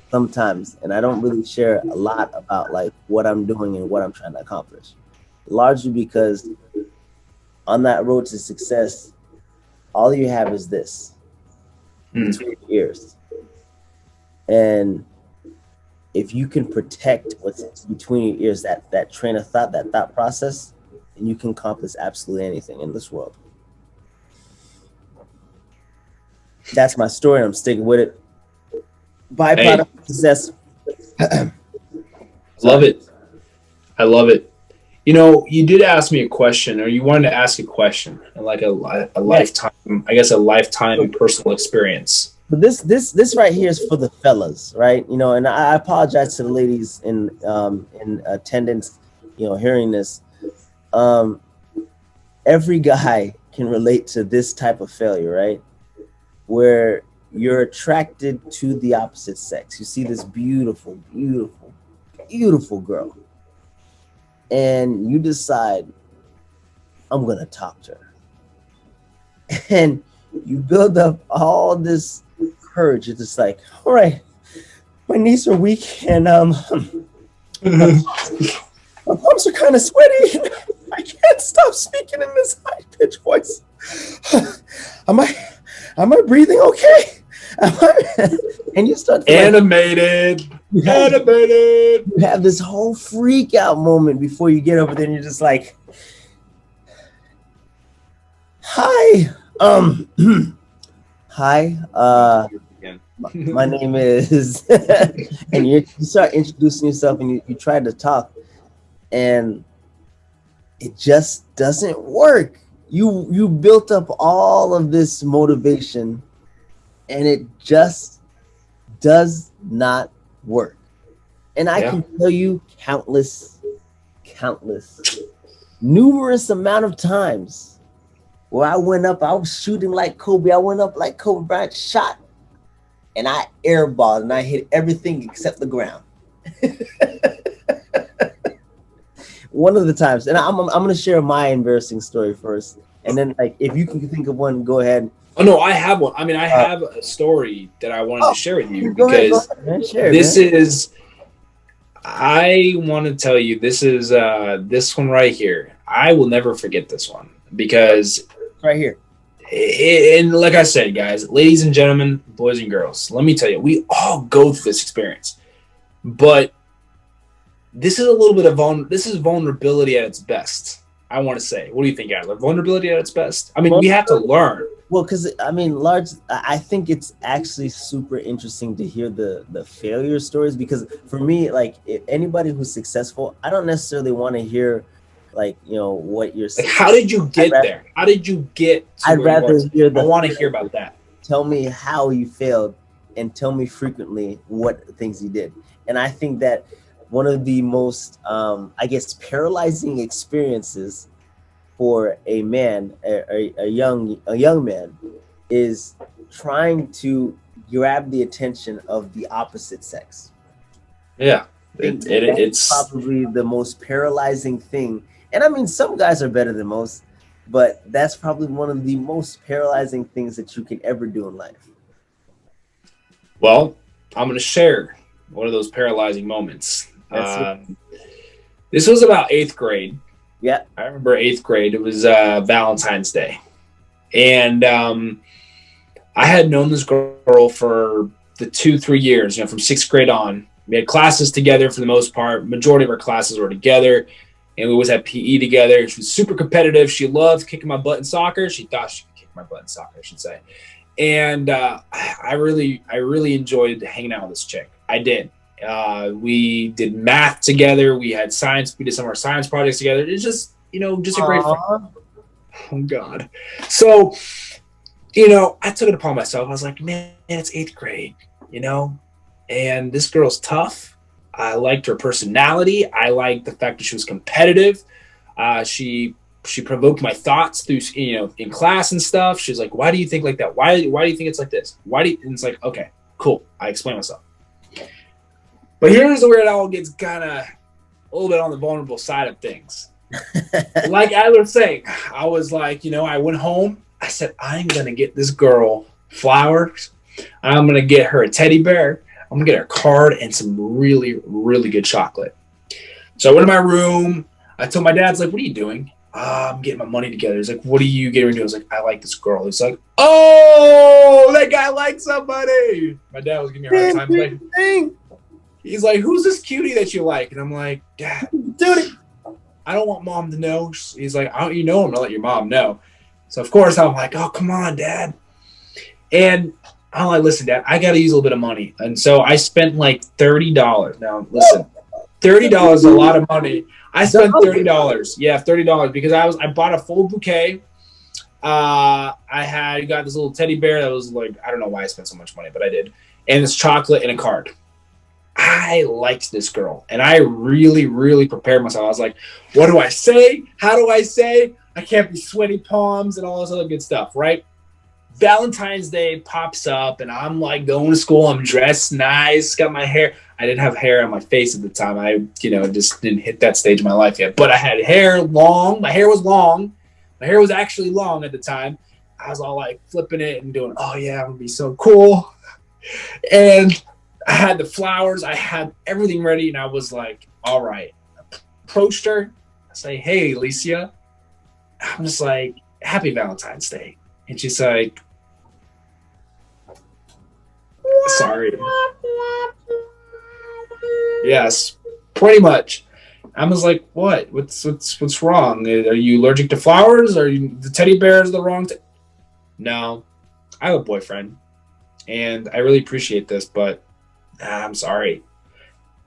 sometimes. And I don't really share a lot about like what I'm doing and what I'm trying to accomplish. Largely because on that road to success, all you have is this between your ears. And if you can protect what's between your ears, that train of thought, that thought process, then you can accomplish absolutely anything in this world. That's my story. I'm sticking with it. Byproduct of success. Love it. I love it. You did ask me a question, or you wanted to ask a question, like a lifetime, I guess, a lifetime personal experience. But this right here is for the fellas, right? And I apologize to the ladies in attendance, hearing this. Every guy can relate to this type of failure, right? Where you're attracted to the opposite sex. You see this beautiful, beautiful, beautiful girl, and you decide, I'm gonna talk to her. And you build up all this courage. It's just like, all right, my knees are weak, and my palms are kind of sweaty. I can't stop speaking in this high-pitched voice. Am I breathing okay? And you start to Animated. you have this whole freak out moment before you get over there, and you're just like, hi, hi, my name is, and you start introducing yourself, and you try to talk, and it just doesn't work. You built up all of this motivation, and it just does not work. And I can tell you countless, numerous amount of times where I went up, I was shooting like Kobe. I went up like Kobe Bryant, shot, and I airballed, and I hit everything except the ground. One of the times, and I'm going to share my embarrassing story first, and then like if you can think of one, go ahead. Oh no, I have one. I mean, I have a story that I wanted to share with you Go because ahead, man. Share, this man. is. I want to tell you this is this one right here. I will never forget this one because right here. And like I said, guys, ladies and gentlemen, boys and girls, let me tell you, we all go through this experience, but this is a little bit of this is vulnerability at its best. I want to say, what do you think, Adler? Vulnerability at its best. I mean, we have to learn. Well, because I mean, I think it's actually super interesting to hear the failure stories, because for me, like anybody who's successful, I don't necessarily want to hear like, you know, what you're saying. Like, how did you get there? How did you get to I'd rather hear I want to hear about that. Tell me how you failed, and tell me frequently what things you did. And I think that one of the most, I guess, paralyzing experiences for a man, a young man, is trying to grab the attention of the opposite sex. Yeah, it's probably the most paralyzing thing. And I mean, some guys are better than most, but that's probably one of the most paralyzing things that you can ever do in life. Well, I'm going to share one of those paralyzing moments. This was about 8th grade. Yeah, I remember 8th grade. It was Valentine's Day, and I had known this girl for the 2-3 years. You know, from 6th grade on, we had classes together for the most part. Majority of our classes were together, and we always had PE together. She was super competitive. She loved kicking my butt in soccer. She thought she could kick my butt in soccer, I should say. And I really enjoyed hanging out with this chick. I did. We did math together. We had science. We did some of our science projects together. It's just, you know, just a great friend. Oh God. So, you know, I took it upon myself. I was like, man, it's 8th grade, you know, and this girl's tough. I liked her personality. I liked the fact that she was competitive. She provoked my thoughts through, you know, in class and stuff. She's like, why do you think like that? Why do you think it's like this? And it's like, okay, cool. I explain myself. But here's where it all gets kind of a little bit on the vulnerable side of things. Like Adler was saying, I was like, you know, I went home. I said, I'm going to get this girl flowers. I'm going to get her a teddy bear. I'm going to get her a card and some really, really good chocolate. So I went to my room. I told my dad's like, what are you doing? I'm getting my money together. He's like, what are you getting into? I was like, I like this girl. He's like, oh, that guy likes somebody. My dad was giving me a hard time. He's like, who's this cutie that you like? And I'm like, Dad, dude, I don't want mom to know. He's like, you know, I'm going to let your mom know. So, of course, I'm like, oh, come on, Dad. And I'm like, listen, Dad, I got to use a little bit of money. And so I spent like $30. Now, listen, $30 is a lot of money. I spent $30. Yeah, $30 because I bought a full bouquet. I got this little teddy bear that was like, I don't know why I spent so much money, but I did. And this chocolate and a card. I liked this girl, and I really, really prepared myself. I was like, what do I say? How do I say? I can't be sweaty palms and all this other good stuff, right? Valentine's Day pops up, and I'm like going to school. I'm dressed nice, got my hair. I didn't have hair on my face at the time. I, just didn't hit that stage of my life yet. But I had hair long. My hair was long. My hair was actually long at the time. I was all like flipping it and doing, oh yeah, I'm gonna be so cool. And I had the flowers. I had everything ready, and I was like, all right. Approached her. I say, hey, Alicia. I'm just like, happy Valentine's Day. And she's like, sorry. Yes, pretty much. I was like, what? What's wrong? Are you allergic to flowers? Are you the teddy bear is the wrong? No, I have a boyfriend, and I really appreciate this, but I'm sorry.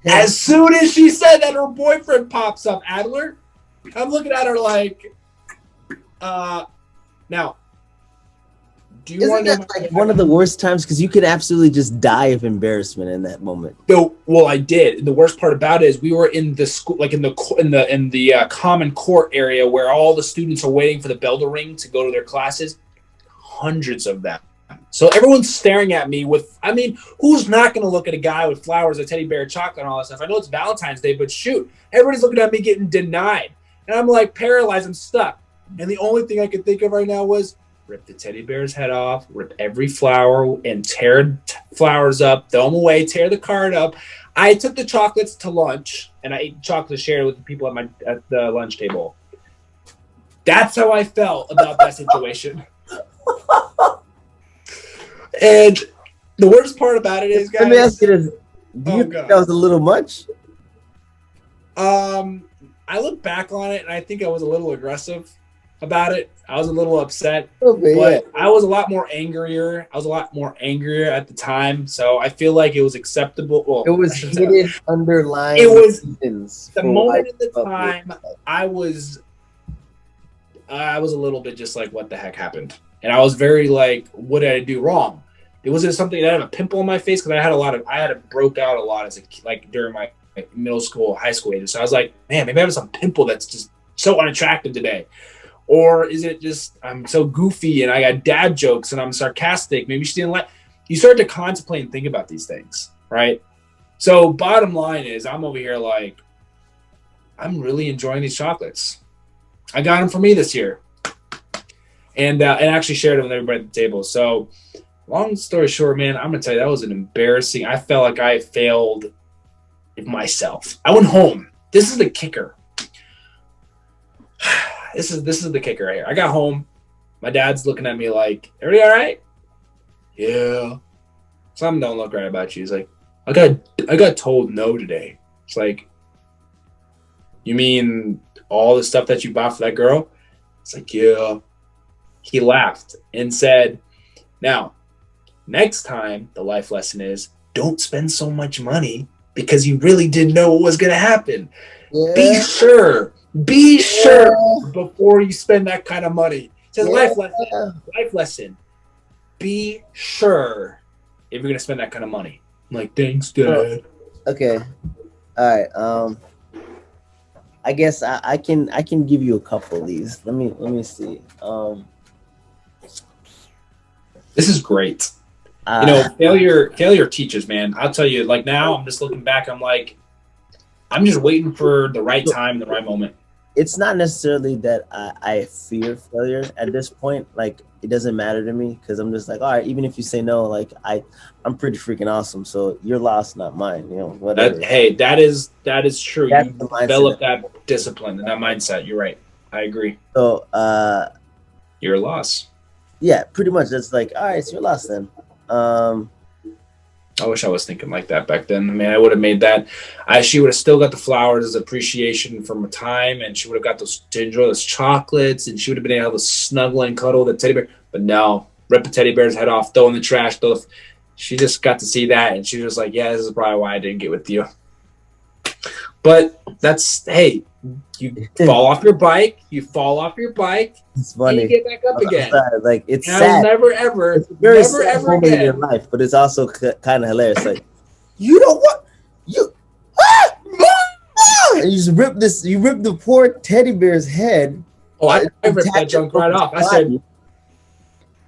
As soon as she said that, her boyfriend pops up, Adler. I'm looking at her like, now. Do you Isn't that like one of the worst times? Because you could absolutely just die of embarrassment in that moment. No, well, I did. The worst part about it is we were in the school, like in the common court area where all the students are waiting for the bell to ring to go to their classes. Hundreds of them. So everyone's staring at me with. I mean, who's not going to look at a guy with flowers, a teddy bear, chocolate, and all that stuff? I know it's Valentine's Day, but shoot, everybody's looking at me getting denied, and I'm like paralyzed. I'm stuck, and the only thing I could think of right now was. Rip the teddy bear's head off, rip every flower, and tear flowers up, throw them away, tear the card up. I took the chocolates to lunch, and I ate chocolate shared with the people at the lunch table. That's how I felt about that situation. And the worst part about it is, guys. Let me ask you this: do you think that was a little much? I look back on it, and I think I was a little aggressive about it. I was a little upset, but yeah. I was a lot more angrier. At the time, so I feel like it was acceptable. Well, it was hidden underlying. It was the moment in the time I was a little bit just like, what the heck happened? And I was very like, what did I do wrong? It wasn't something that I had a pimple on my face because I had broke out a lot as during my middle school, high school ages. So I was like, man, maybe I have some pimple that's just so unattractive today. Or is it just I'm so goofy and I got dad jokes and I'm sarcastic? Maybe she didn't like. You start to contemplate and think about these things, right? So bottom line is I'm over here like, I'm really enjoying these chocolates. I got them for me this year. And actually shared them with everybody at the table. So long story short, man, I'm going to tell you, that was an embarrassing. I felt like I failed myself. I went home. This is the kicker. This is the kicker right here. I got home. My dad's looking at me like, everybody all right? Yeah. Something don't look right about you. He's like, I got told no today. It's like, you mean all the stuff that you bought for that girl? It's like, yeah. He laughed and said, now, next time the life lesson is don't spend so much money because you really didn't know what was going to happen. Yeah. Be sure before you spend that kind of money. It's a life lesson. Be sure if you're gonna spend that kind of money. I'm like, thanks, Dad. Okay. All right. I guess I can give you a couple of these. Let me see. This is great. Failure teaches, man. I'll tell you, like now I'm just looking back, I'm like, I'm just waiting for the right time, the right moment. It's not necessarily that I fear failure at this point. Like, it doesn't matter to me because I'm just like, all right, even if you say no, like I'm pretty freaking awesome. So your loss, not mine. You know, whatever. That is true. That's you develop that discipline and that mindset. You're right. I agree. So your loss. Yeah, pretty much. That's like, all right, it's your loss then. I wish I was thinking like that back then. I mean, I would have made that. She would have still got the flowers as appreciation from a time, and she would have got to enjoy those chocolates, and she would have been able to snuggle and cuddle the teddy bear. But no, rip the teddy bear's head off, throw in the trash. She just got to see that, and she was like, yeah, this is probably why I didn't get with you. But hey, you fall off your bike. It's funny. And you get back up again. Like, it's sad. Never ever again in your life, but it's also kind of hilarious. Like, you know what? And you rip the poor teddy bear's head. Oh, I ripped that junk right off. I said,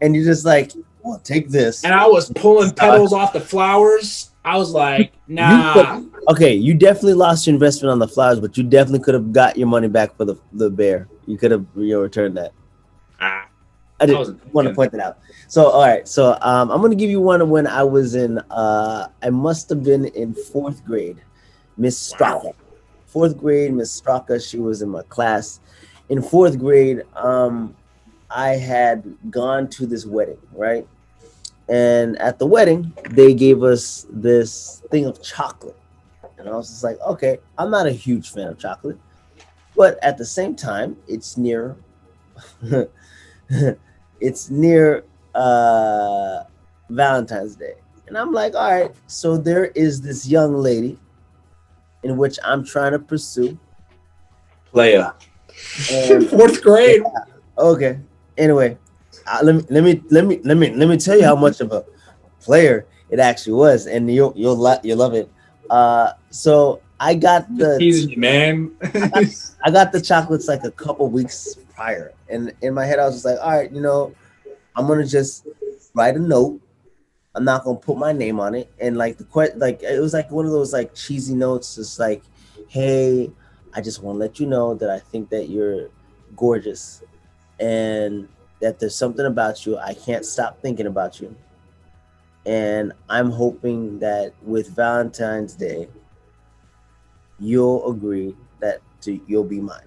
and you're just like, well, take this. And I was pulling petals off the flowers. I was like, nah. You definitely lost your investment on the flowers, but you definitely could have got your money back for the bear. You could have returned that. I didn't want to point that out. So, all right. So, I'm going to give you one when I was in, I must have been in 4th grade. Miss Straka. Wow. 4th grade, Miss Straka, she was in my class. In 4th grade, I had gone to this wedding, right? And at the wedding, they gave us this thing of chocolate. And I was just like, okay, I'm not a huge fan of chocolate. But at the same time, it's near Valentine's Day. And I'm like, all right, so there is this young lady in which I'm trying to pursue. Leia. And 4th grade. Yeah, okay. Anyway, let me tell you how much of a player it actually was, and you'll love it. So I got the teasing you, man. I got the chocolates like a couple weeks prior, and in my head I was just like, all right, I'm gonna just write a note. I'm not gonna put my name on it, and like it was like one of those like cheesy notes, just like, hey, I just want to let you know that I think that you're gorgeous, and that there's something about you. I can't stop thinking about you, and I'm hoping that with Valentine's Day, you'll agree that you'll be mine.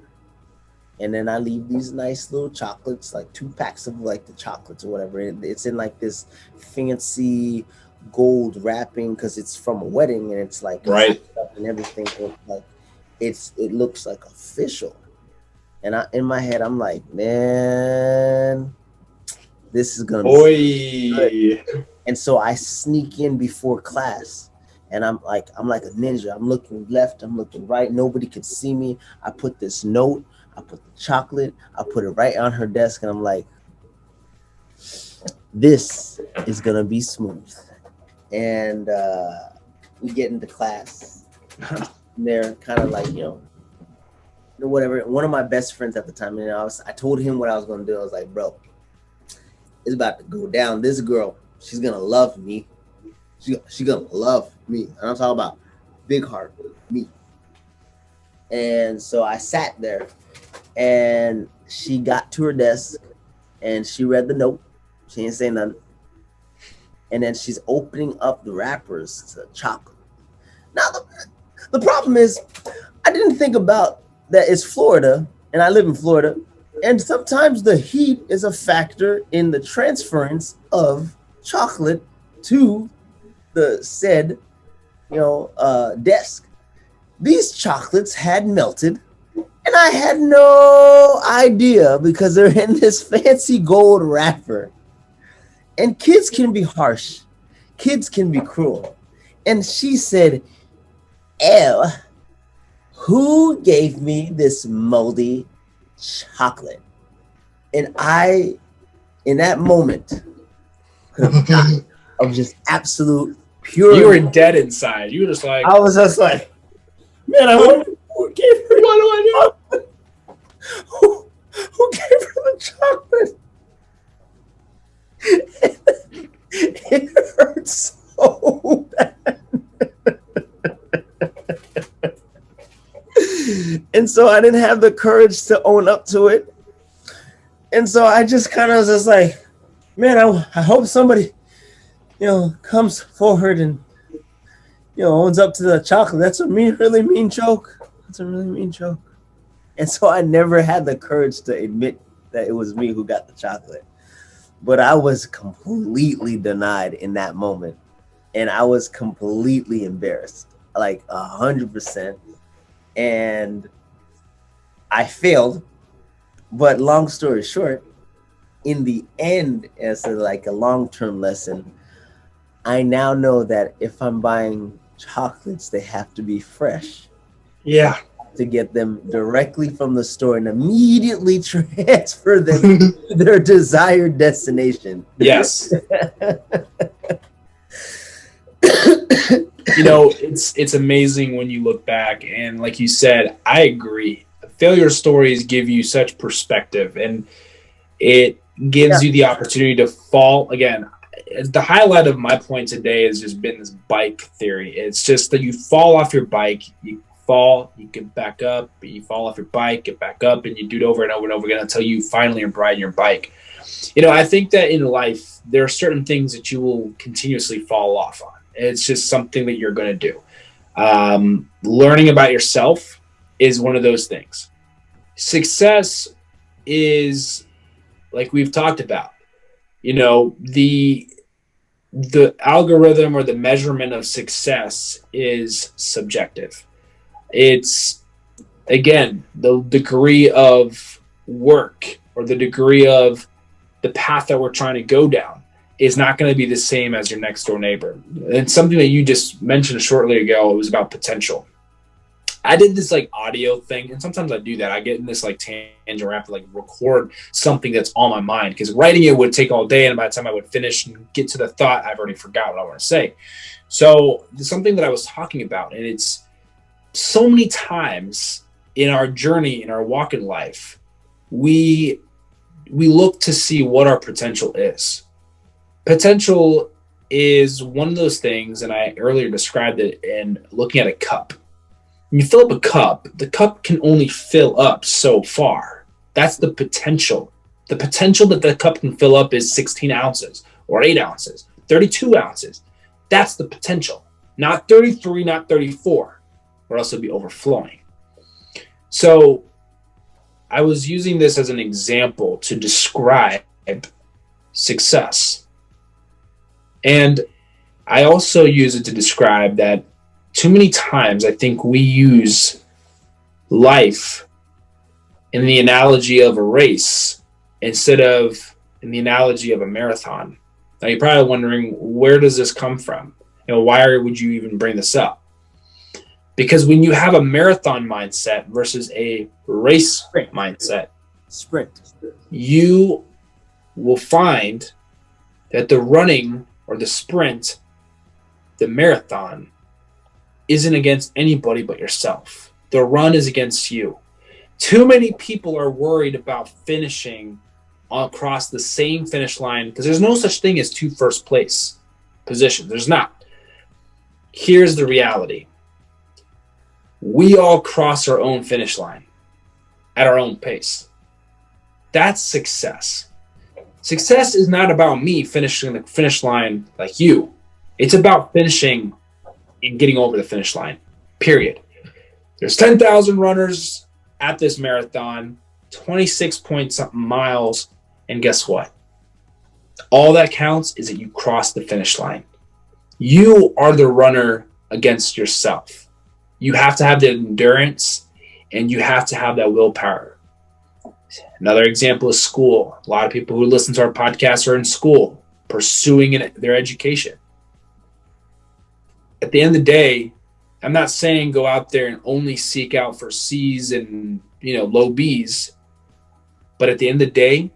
And then I leave these nice little chocolates, like 2 packs of like the chocolates or whatever. It's in like this fancy gold wrapping because it's from a wedding, and it's like right and everything. Like it looks like official. And in my head, I'm like, man, this is gonna be good. And so I sneak in before class, and I'm like a ninja. I'm looking left, I'm looking right. Nobody can see me. I put this note. I put the chocolate, I put it right on her desk, and I'm like, this is gonna be smooth. And we get into class. And they're kind of like, whatever. One of my best friends at the time, I told him what I was gonna do. I was like, bro, it's about to go down. This girl, she's gonna love me. She's gonna love me. And I'm talking about big heart, me. And so I sat there, and she got to her desk, and she read the note. She didn't say nothing. And then she's opening up the wrappers to chocolate. Now, the problem is, I didn't think about that it's Florida, and I live in Florida, and sometimes the heat is a factor in the transference of chocolate to the said, desk. These chocolates had melted, and I had no idea because they're in this fancy gold wrapper. And kids can be harsh. Kids can be cruel. And she said, ew, who gave me this moldy chocolate? And I, in that moment, could have died of just absolute pure. You were dead inside. You were just like. I was just like, man, I wonder who gave her. What do I do? Who gave her the chocolate? It hurts so bad. And so I didn't have the courage to own up to it. And so I just kind of was just like, man, I hope somebody, comes forward and, owns up to the chocolate. That's a really mean joke. That's a really mean joke. And so I never had the courage to admit that it was me who got the chocolate. But I was completely denied in that moment. And I was completely embarrassed, like 100%. And I failed. But long story short, in the end, as a long-term lesson, I now know that if I'm buying chocolates, they have to be fresh. Yeah. To get them directly from the store and immediately transfer them to their desired destination. Yes. It's amazing when you look back, and like you said, I agree. Failure stories give you such perspective, and it gives you the opportunity to fall again. The highlight of my point today has just been this bike theory. It's just that you fall off your bike, you fall, you get back up, you fall off your bike, get back up, and you do it over and over and over again until you finally are riding your bike. I think that in life, there are certain things that you will continuously fall off on. It's just something that you're going to do. Learning about yourself is one of those things. Success is, like we've talked about, the algorithm or the measurement of success is subjective. It's, again, the degree of work or the degree of the path that we're trying to go down is not going to be the same as your next door neighbor. And something that you just mentioned shortly ago, it was about potential. I did this audio thing, and sometimes I do that. I get in this tangent where I have to record something that's on my mind, because writing it would take all day, and by the time I would finish and get to the thought, I've already forgot what I want to say. So something that I was talking about, and it's so many times in our journey, in our walk in life, we look to see what our potential is. Potential is one of those things, and I earlier described it in looking at a cup. When you fill up a cup, the cup can only fill up so far. That's the potential. The potential that the cup can fill up is 16 ounces or 8 ounces, 32 ounces. That's the potential. Not 33, not 34, or else it'll be overflowing. So I was using this as an example to describe success. And I also use it to describe that too many times I think we use life in the analogy of a race instead of in the analogy of a marathon. Now you're probably wondering, where does this come from? Why would you even bring this up? Because when you have a marathon mindset versus a race mindset, you will find that the running or the sprint, the marathon, isn't against anybody but yourself. The run is against you. Too many people are worried about finishing across the same finish line, because there's no such thing as 2 first place positions. There's not. Here's the reality. We all cross our own finish line at our own pace. That's success. Success is not about me finishing the finish line like you. It's about finishing and getting over the finish line, period. There's 10,000 runners at this marathon, 26 point something miles, and guess what? All that counts is that you cross the finish line. You are the runner against yourself. You have to have the endurance, and you have to have that willpower. Another example is school. A lot of people who listen to our podcast are in school, pursuing their education. At the end of the day, I'm not saying go out there and only seek out for C's and low B's. But at the end of the day,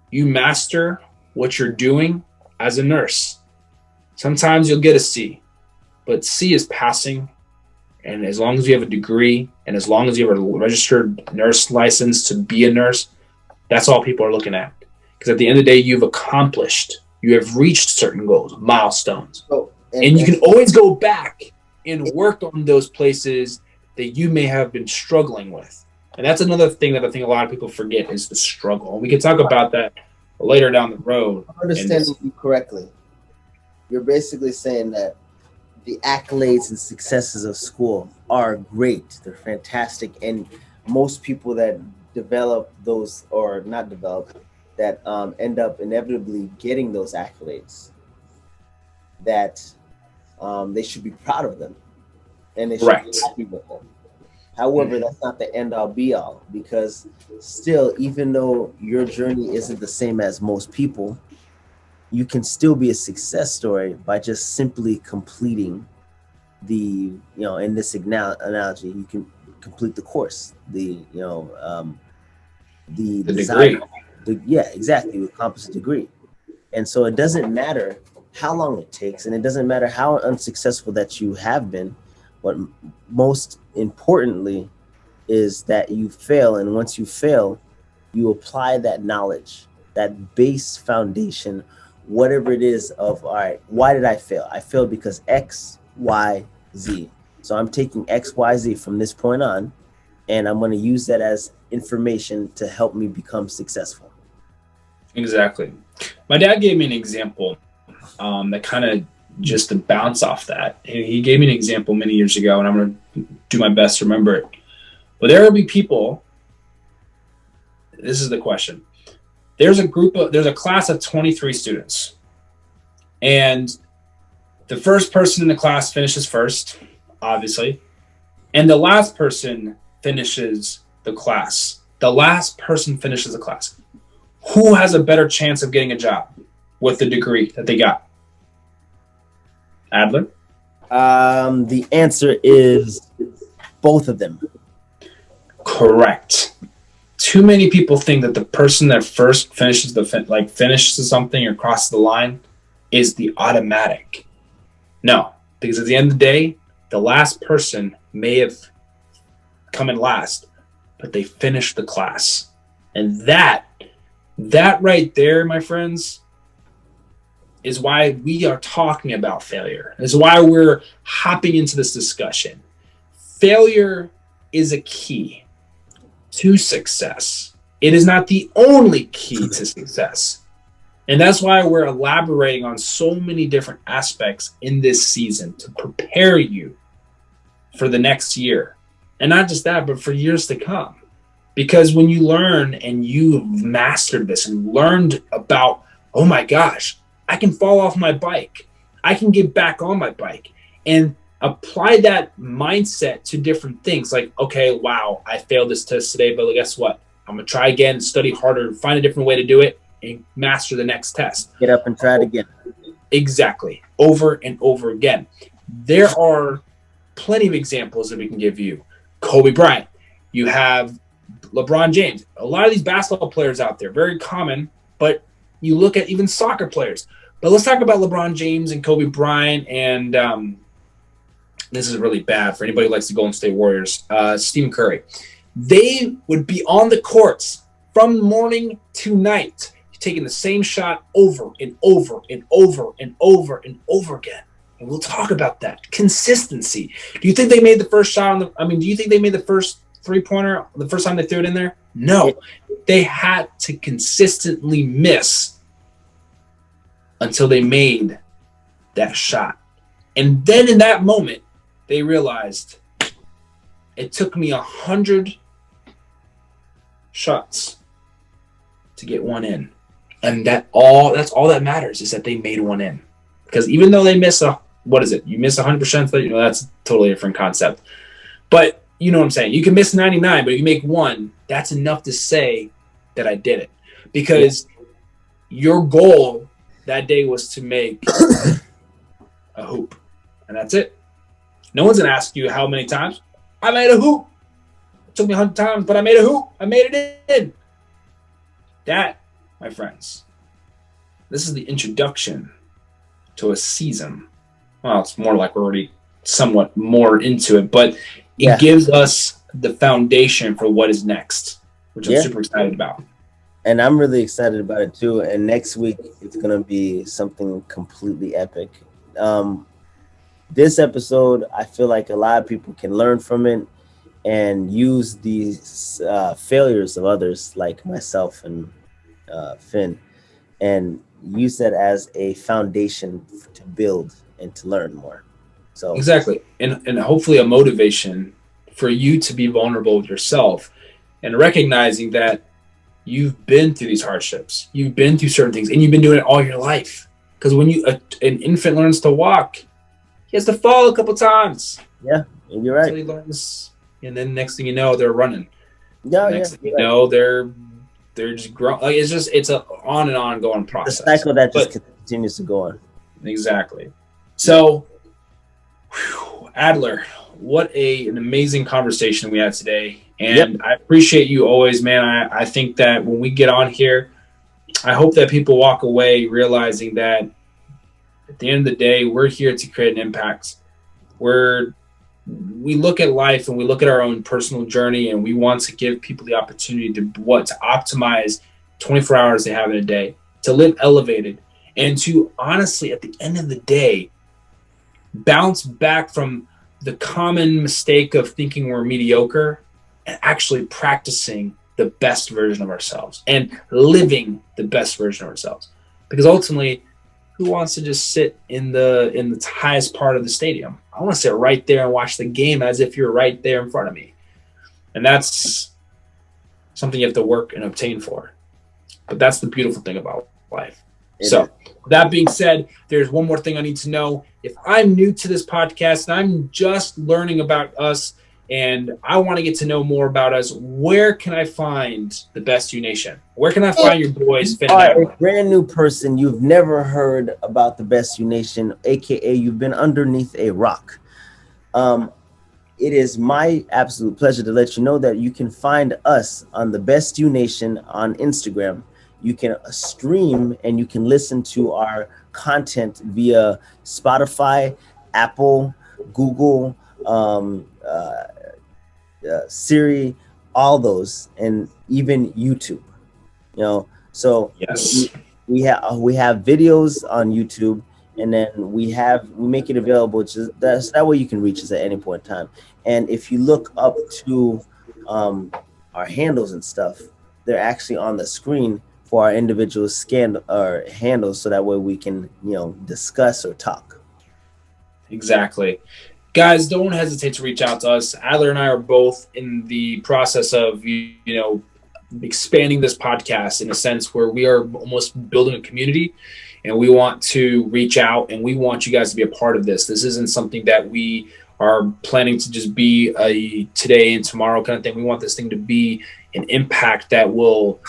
you master what you're doing as a nurse. Sometimes you'll get a C, but C is passing. And as long as you have a degree, and as long as you have a registered nurse license to be a nurse, that's all people are looking at. Because at the end of the day, you have reached certain goals, milestones. And you can always go back and work on those places that you may have been struggling with. And that's another thing that I think a lot of people forget, is the struggle. We can talk about that later down the road. I'm understanding you correctly. You're basically saying that the accolades and successes of school are great. They're fantastic. And most people that develop those, or not develop, that end up inevitably getting those accolades, that they should be proud of them, and they should be happy with them. However, that's not the end all be all, because still, even though your journey isn't the same as most people, you can still be a success story by just simply completing in this analogy, you can complete the course, the degree. You accomplish a degree. And so it doesn't matter how long it takes, and it doesn't matter how unsuccessful that you have been. What most importantly is that you fail, and once you fail, you apply that knowledge that base foundation, whatever it is of, all right, why did I fail? I failed because X, Y, Z. So I'm taking X, Y, Z from this point on, and I'm going to use that as information to help me become successful. Exactly. My dad gave me an example that kind of just to bounce off that. He gave me an example many years ago, and I'm going to do my best to remember it. But there will be people. This is the question. There's a class of 23 students, and the first person in the class finishes first, obviously, and the last person finishes the class. The last person finishes the class. Who has a better chance of getting a job with the degree that they got? Adler? The answer is both of them. Correct. Too many people think that the person that first finishes finishes something or crosses the line is the automatic. No, because at the end of the day, the last person may have come in last, but they finished the class. And that right there, my friends, is why we are talking about failure. Is why we're hopping into this discussion. Failure is a key to success. It is not the only key to success. And that's why we're elaborating on so many different aspects in this season to prepare you for the next year. And not just that, but for years to come. Because when you learn and you've mastered this and learned about, oh my gosh, I can fall off my bike. I can get back on my bike and apply that mindset to different things. Like, okay, wow, I failed this test today, but guess what? I'm going to try again, study harder, find a different way to do it, and master the next test. Get up and try it again. Exactly. Over and over again. There are plenty of examples that we can give you. Kobe Bryant. You have LeBron James. A lot of these basketball players out there, very common, but you look at even soccer players. But let's talk about LeBron James and Kobe Bryant, and this is really bad for anybody who likes the Golden State Warriors, Stephen Curry. They would be on the courts from morning to night, taking the same shot over and over and over and over and over again. And we'll talk about that. Consistency. Do you think they made the first shot do you think they made the first three-pointer the first time they threw it in there? No. They had to consistently miss until they made that shot. And then in that moment, they realized it took me 100 shots to get one in. And that's all that matters is that they made one in. Because even though they miss you miss 100%, that's a totally different concept. But you know what I'm saying? You can miss 99, but if you make one, that's enough to say that I did it. Because your goal that day was to make a hoop. And that's it. No one's going to ask you how many times. I made a hoop. It took me 100 times, but I made a hoop. I made it in. That, my friends, this is the introduction to a season. Well, it's more like we're already somewhat more into it, but it gives us the foundation for what is next, which I'm super excited about. And I'm really excited about it too. And next week, it's going to be something completely epic. This episode, I feel like a lot of people can learn from it and use these failures of others like myself and Finn and use that as a foundation to build and to learn more. So exactly. And hopefully a motivation for you to be vulnerable with yourself and recognizing that you've been through these hardships. You've been through certain things and you've been doing it all your life. Because when an infant learns to walk, he has to fall a couple times. Yeah, you're right. Until he learns, and then next thing you know, they're running. Next thing you know, they're just growing. Like it's a on and on going process. The cycle that just continues to go on. Exactly. So, Adler, what an amazing conversation we had today. And I appreciate you always, man. I think that when we get on here, I hope that people walk away realizing that at the end of the day, we're here to create an impact. We look at life and we look at our own personal journey and we want to give people the opportunity to optimize 24 hours they have in a day, to live elevated, and to honestly, at the end of the day, bounce back from the common mistake of thinking we're mediocre and actually practicing the best version of ourselves and living the best version of ourselves. Because ultimately, who wants to just sit in the highest part of the stadium? I want to sit right there and watch the game as if you're right there in front of me. And that's something you have to work and obtain for. But that's the beautiful thing about life. So that being said, there's one more thing I need to know. If I'm new to this podcast and I'm just learning about us and I want to get to know more about us, where can I find the Best U Nation? Where can I find your boys? You are a brand new person. You've never heard about the Best U Nation, aka you've been underneath a rock. It is my absolute pleasure to let you know that you can find us on the Best U Nation on Instagram. You can stream and you can listen to our content via Spotify, Apple, Google, Siri, all those, and even YouTube. You know, so yes, we have videos on YouTube, and then we make it available. Just that way you can reach us at any point in time. And if you look up to our handles and stuff, they're actually on the screen for our individual handles, so that way we can, discuss or talk. Exactly. Guys, don't hesitate to reach out to us. Adler and I are both in the process of, expanding this podcast in a sense where we are almost building a community, and we want to reach out and we want you guys to be a part of this. This isn't something that we are planning to just be a today and tomorrow kind of thing. We want this thing to be an impact that will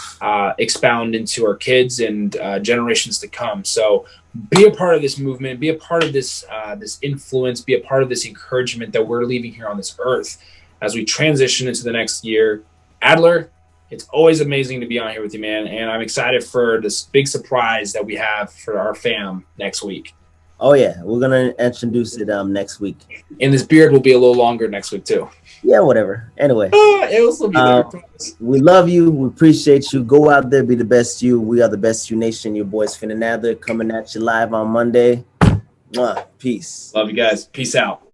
expound into our kids and generations to come. So be a part of this movement, be a part of this this influence, be a part of this encouragement that we're leaving here on this earth as we transition into the next year. Adler, it's always amazing to be on here with you, man. And I'm excited for this big surprise that we have for our fam next week. Oh yeah, we're gonna introduce it next week. And this beard will be a little longer next week too. Yeah, whatever. Anyway, it will still be there. We love you. We appreciate you. Go out there, be the best you. We are the Best U Nation. Your boys Finn and Adler coming at you live on Monday. Mwah. Peace. Love you guys. Peace out.